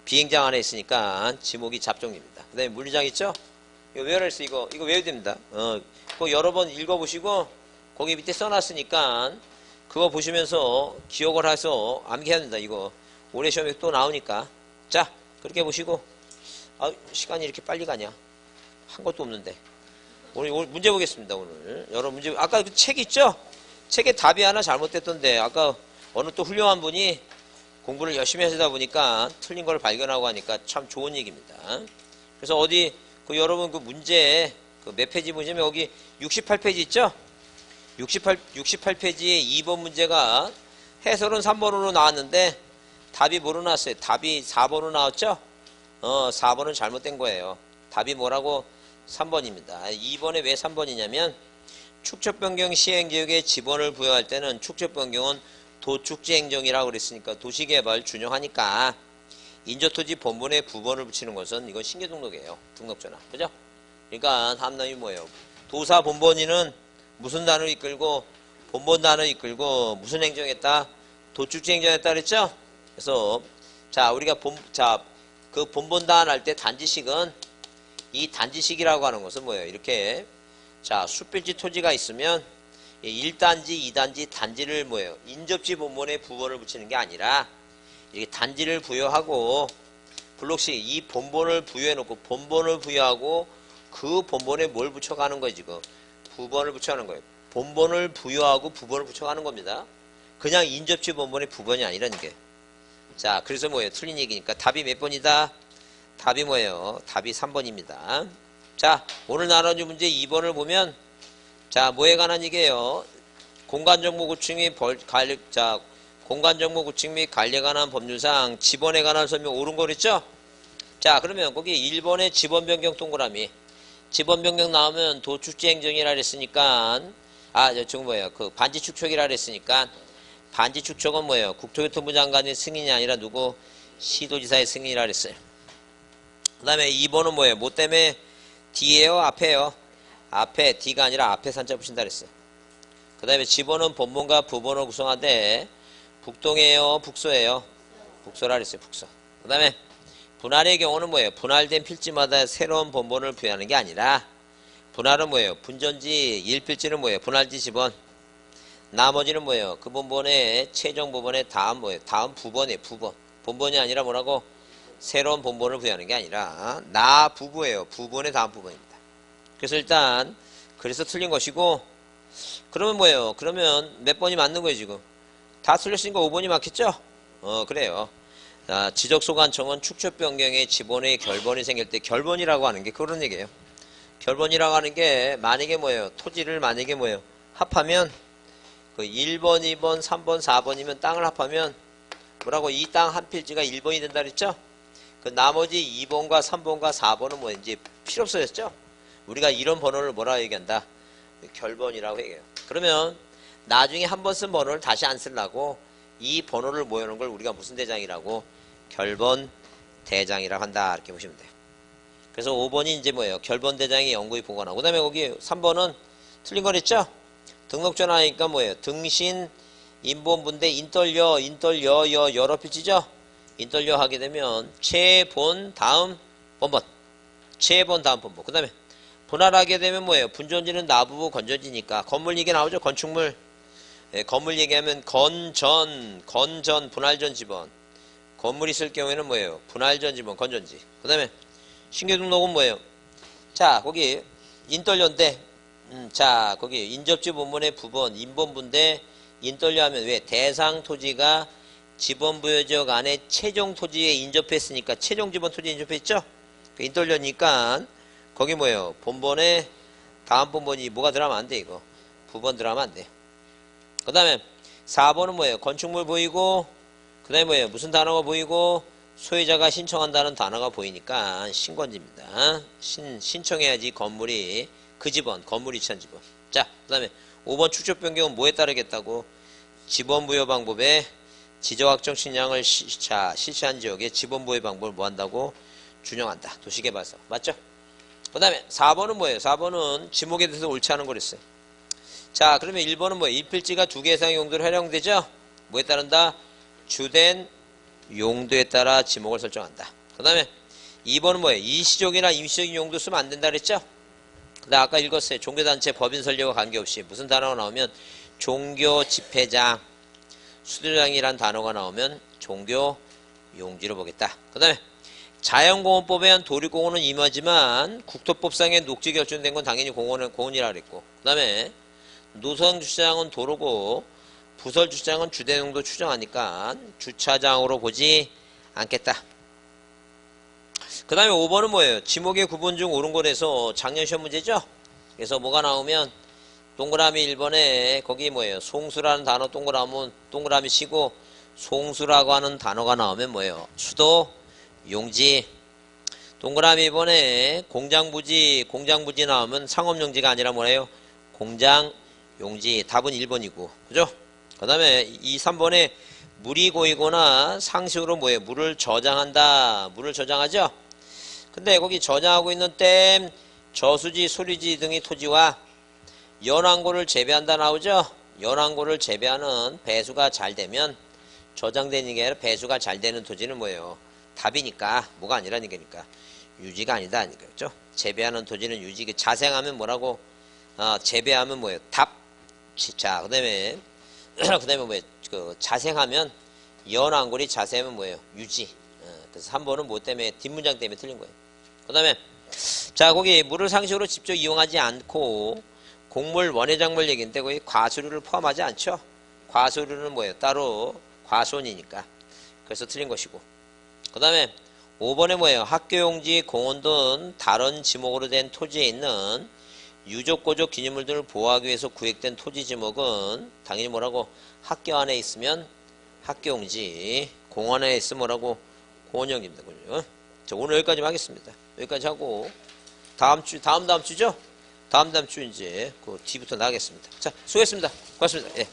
비행장 안에 있으니까 지목이 잡종입니다. 그 다음에 물류장 있죠? 이거 외워라 했어, 이거 외워야 됩니다. 그거 여러 번 읽어보시고, 거기 밑에 써놨으니까, 그거 보시면서 기억을 해서 암기해야 된다, 이거. 올해 시험에 또 나오니까. 자, 그렇게 보시고, 시간이 이렇게 빨리 가냐? 한 것도 없는데. 오늘 문제 보겠습니다, 오늘. 여러분 문제, 아까 그 책 있죠? 책에 답이 하나 잘못됐던데, 아까 어느 또 훌륭한 분이 공부를 열심히 하시다 보니까 틀린 걸 발견하고 하니까 참 좋은 얘기입니다. 그래서 어디, 여러분 그 문제, 몇 페이지 보시면 여기 68페이지 있죠? 68페이지에 2번 문제가 해설은 3번으로 나왔는데 답이 뭐로 나왔어요? 답이 4번으로 나왔죠? 4번은 잘못된 거예요. 답이 뭐라고? 3번입니다. 2번에 왜 3번이냐면 축척변경 시행지역에 지번을 부여할 때는 축척변경은 도축지행정이라고 그랬으니까 도시개발 준용하니까 인조토지 본본에 부번을 붙이는 것은 이건 신규등록이에요. 등록전화. 그죠? 그러니까 다음 단위 뭐예요? 도사 본본인은 무슨 단어를 이끌고 본본 단어를 이끌고 무슨 행정했다? 도축지행정했다 그랬죠? 그래서 자 우리가 그 본본 단할 때 단지식은 이 단지식이라고 하는 것은 뭐예요? 이렇게 자 숲빌지 토지가 있으면 1단지, 2단지, 단지를 뭐예요? 인접지 본본에 부번을 붙이는 게 아니라 이렇게 단지를 부여하고 블록식 이 본본을 부여해놓고 본본을 부여하고 그 본본에 뭘 붙여가는 거예요 지금? 부번을 붙여가는 거예요. 본본을 부여하고 부번을 붙여가는 겁니다. 그냥 인접지 본본의 부번이 아니라는 게. 자 그래서 뭐예요? 틀린 얘기니까 답이 몇 번이다? 답이 뭐예요? 답이 3번입니다. 자 오늘 나눠준 문제 2번을 보면 자 뭐에 관한 얘기예요? 공간정보 구축 및 공간정보 구축 및 관리에 관한 법률상 지번에 관한 설명 옳은 거 그랬죠? 자 그러면 거기 1번에 지번 변경 동그라미 지번 변경 나오면 도축지행정이라 그랬으니까 저거 뭐예요? 그 반지 축척이라 그랬으니까 반지 축척은 뭐예요? 국토교통부 장관의 승인이 아니라 누구? 시도지사의 승인이라 그랬어요. 그 다음에 2번은 뭐예요? 뭐 때문에 D예요? 앞에요? 앞에 D가 아니라 앞에 산자 붙인다 그랬어요. 그 다음에 지번은 본본과 부본을 구성하되 북동이에요? 북소예요? 북소라 그랬어요. 북소. 그 다음에 분할의 경우는 뭐예요? 분할된 필지마다 새로운 본본을 부여하는 게 아니라 분할은 뭐예요? 분전지 1필지는 뭐예요? 분할지 지번. 나머지는 뭐예요? 그 본본의 최종 본본의 다음 뭐예요? 다음 부본이에요. 부본. 본본이 아니라 뭐라고? 새로운 본본을 부여하는 게 아니라 나 부부예요. 부본의 다음 부분입니다. 그래서 일단 그래서 틀린 것이고, 그러면 뭐예요? 그러면 몇 번이 맞는 거예요 지금? 다 틀렸으니까 5번이 맞겠죠? 그래요. 자, 지적소관청은 축척 변경에 지번의 결번이 생길 때 결번이라고 하는 게 그런 얘기예요. 결번이라고 하는 게 만약에 뭐예요? 토지를 만약에 뭐예요? 합하면 그 1번, 2번, 3번, 4번이면 땅을 합하면 뭐라고? 이 땅 한 필지가 1번이 된다 그랬죠? 그 나머지 2번과 3번과 4번은 뭐 이제 필요 없어졌죠? 우리가 이런 번호를 뭐라고 얘기한다? 결번이라고 얘기해요. 그러면 나중에 한 번 쓴 번호를 다시 안 쓰려고 이 번호를 모여놓은 걸 우리가 무슨 대장이라고? 결번 대장이라고 한다. 이렇게 보시면 돼요. 그래서 5번이 이제 뭐예요? 결번 대장이 영구히 보관하고. 그 다음에 거기 3번은 틀린 거 그랬죠? 등록전화하니까 뭐예요? 등신, 인본분대, 인떨려, 여러 필지죠? 인떨려 하게 되면 최본 다음 본본. 최본 다음 본본. 그 다음에 분할하게 되면 뭐예요? 분전지는 나부부 건전지니까 건물 얘기 나오죠? 건축물. 예, 건물 얘기하면 건전, 분할전 지번. 건물 있을 경우에는 뭐예요? 분할전 지번, 건전지. 그 다음에 신규 등록은 뭐예요? 자, 거기 인떨려인데, 자, 거기 인접지 본본의 부본, 인본분대, 인떨려 하면 왜? 대상 토지가 지번부여지역 안에 최종 토지에 인접했으니까 최종 지번 토지에 인접했죠? 그 인떨려니까 거기 뭐예요? 본본에 다음 본본이 뭐가 들어가면 안 돼, 이거. 부본 들어가면 안 돼. 그 다음에 4번은 뭐예요? 건축물 보이고, 그 다음에 뭐예요? 무슨 단어가 보이고, 소유자가 신청한다는 단어가 보이니까 신건지입니다. 신청해야지 건물이 그 지번, 건물이 취한 지번. 자, 그 다음에 5번 축적 변경은 뭐에 따르겠다고? 지번 부여 방법에 지적확정 신량을 실시한 지역에 지번 부여 방법을 뭐 한다고? 준용한다. 도시개발사. 맞죠? 그 다음에 4번은 뭐예요? 4번은 지목에 대해서 옳지 않은 거랬어요. 자, 그러면 1번은 뭐예요? 이 필지가 2개 이상의 용도로 활용되죠? 뭐에 따른다? 주된 용도에 따라 지목을 설정한다. 그 다음에 2번은 뭐예요? 일시적이나 임시적인 용도 쓰면 안 된다 그랬죠? 근데 아까 읽었어요. 종교단체 법인 설립과 관계없이 무슨 단어가 나오면 종교 집회장, 수도장이란 단어가 나오면 종교 용지로 보겠다. 그 다음에 자연공원법에 의한 도립공원은 임하지만 국토법상의 녹지 결정된 건 당연히 공원이라 그랬고, 그 다음에 노선주차장은 도로고 부설주차장은 주대용도 추정하니까 주차장으로 보지 않겠다. 그 다음에 5번은 뭐예요? 지목의 구분 중 옳은 거라서 작년 시험 문제죠? 그래서 뭐가 나오면 동그라미 1번에 거기 뭐예요? 송수라는 단어 동그라미 치고 송수라고 하는 단어가 나오면 뭐예요? 수도 용지. 동그라미 2번에 공장부지 나오면 상업용지가 아니라 뭐예요? 공장용지. 답은 1번이고. 그죠? 그 다음에 이 3번에 물이 고이거나 상식으로 뭐예요? 물을 저장한다. 물을 저장하죠? 근데 거기 저장하고 있는 댐, 저수지, 소리지 등의 토지와 연안고를 재배한다 나오죠? 연안고를 재배하는 배수가 잘 되면 저장되는 게 아니라 배수가 잘 되는 토지는 뭐예요? 답이니까. 뭐가 아니라는 얘기니까. 유지가 아니다. 아니까. 그렇죠? 재배하는 토지는 유지. 자생하면 뭐라고? 재배하면 뭐예요? 답. 자, 그 다음에 뭐예요? 그 자생하면 연안골이 자생하면 뭐예요? 유지. 그래서 3번은 뭐 때문에 뒷문장 때문에 틀린 거예요. 그 다음에 자, 거기 물을 상식으로 직접 이용하지 않고 곡물 원예작물 얘기인데 거기 과수류를 포함하지 않죠? 과수류는 뭐예요? 따로 과수원이니까. 그래서 틀린 것이고. 그 다음에 5번에 뭐예요? 학교용지, 공원 등 다른 지목으로 된 토지에 있는 유적고적 기념물 등을 보호하기 위해서 구획된 토지 지목은 당연히 뭐라고? 학교 안에 있으면 학교용지, 공원 안에 있으면 뭐라고? 공원용지입니다. 자, 오늘 여기까지 하겠습니다. 여기까지 하고 다음 주죠? 다음 주 이제 그 뒤부터 나가겠습니다. 자, 수고했습니다. 고맙습니다. 예.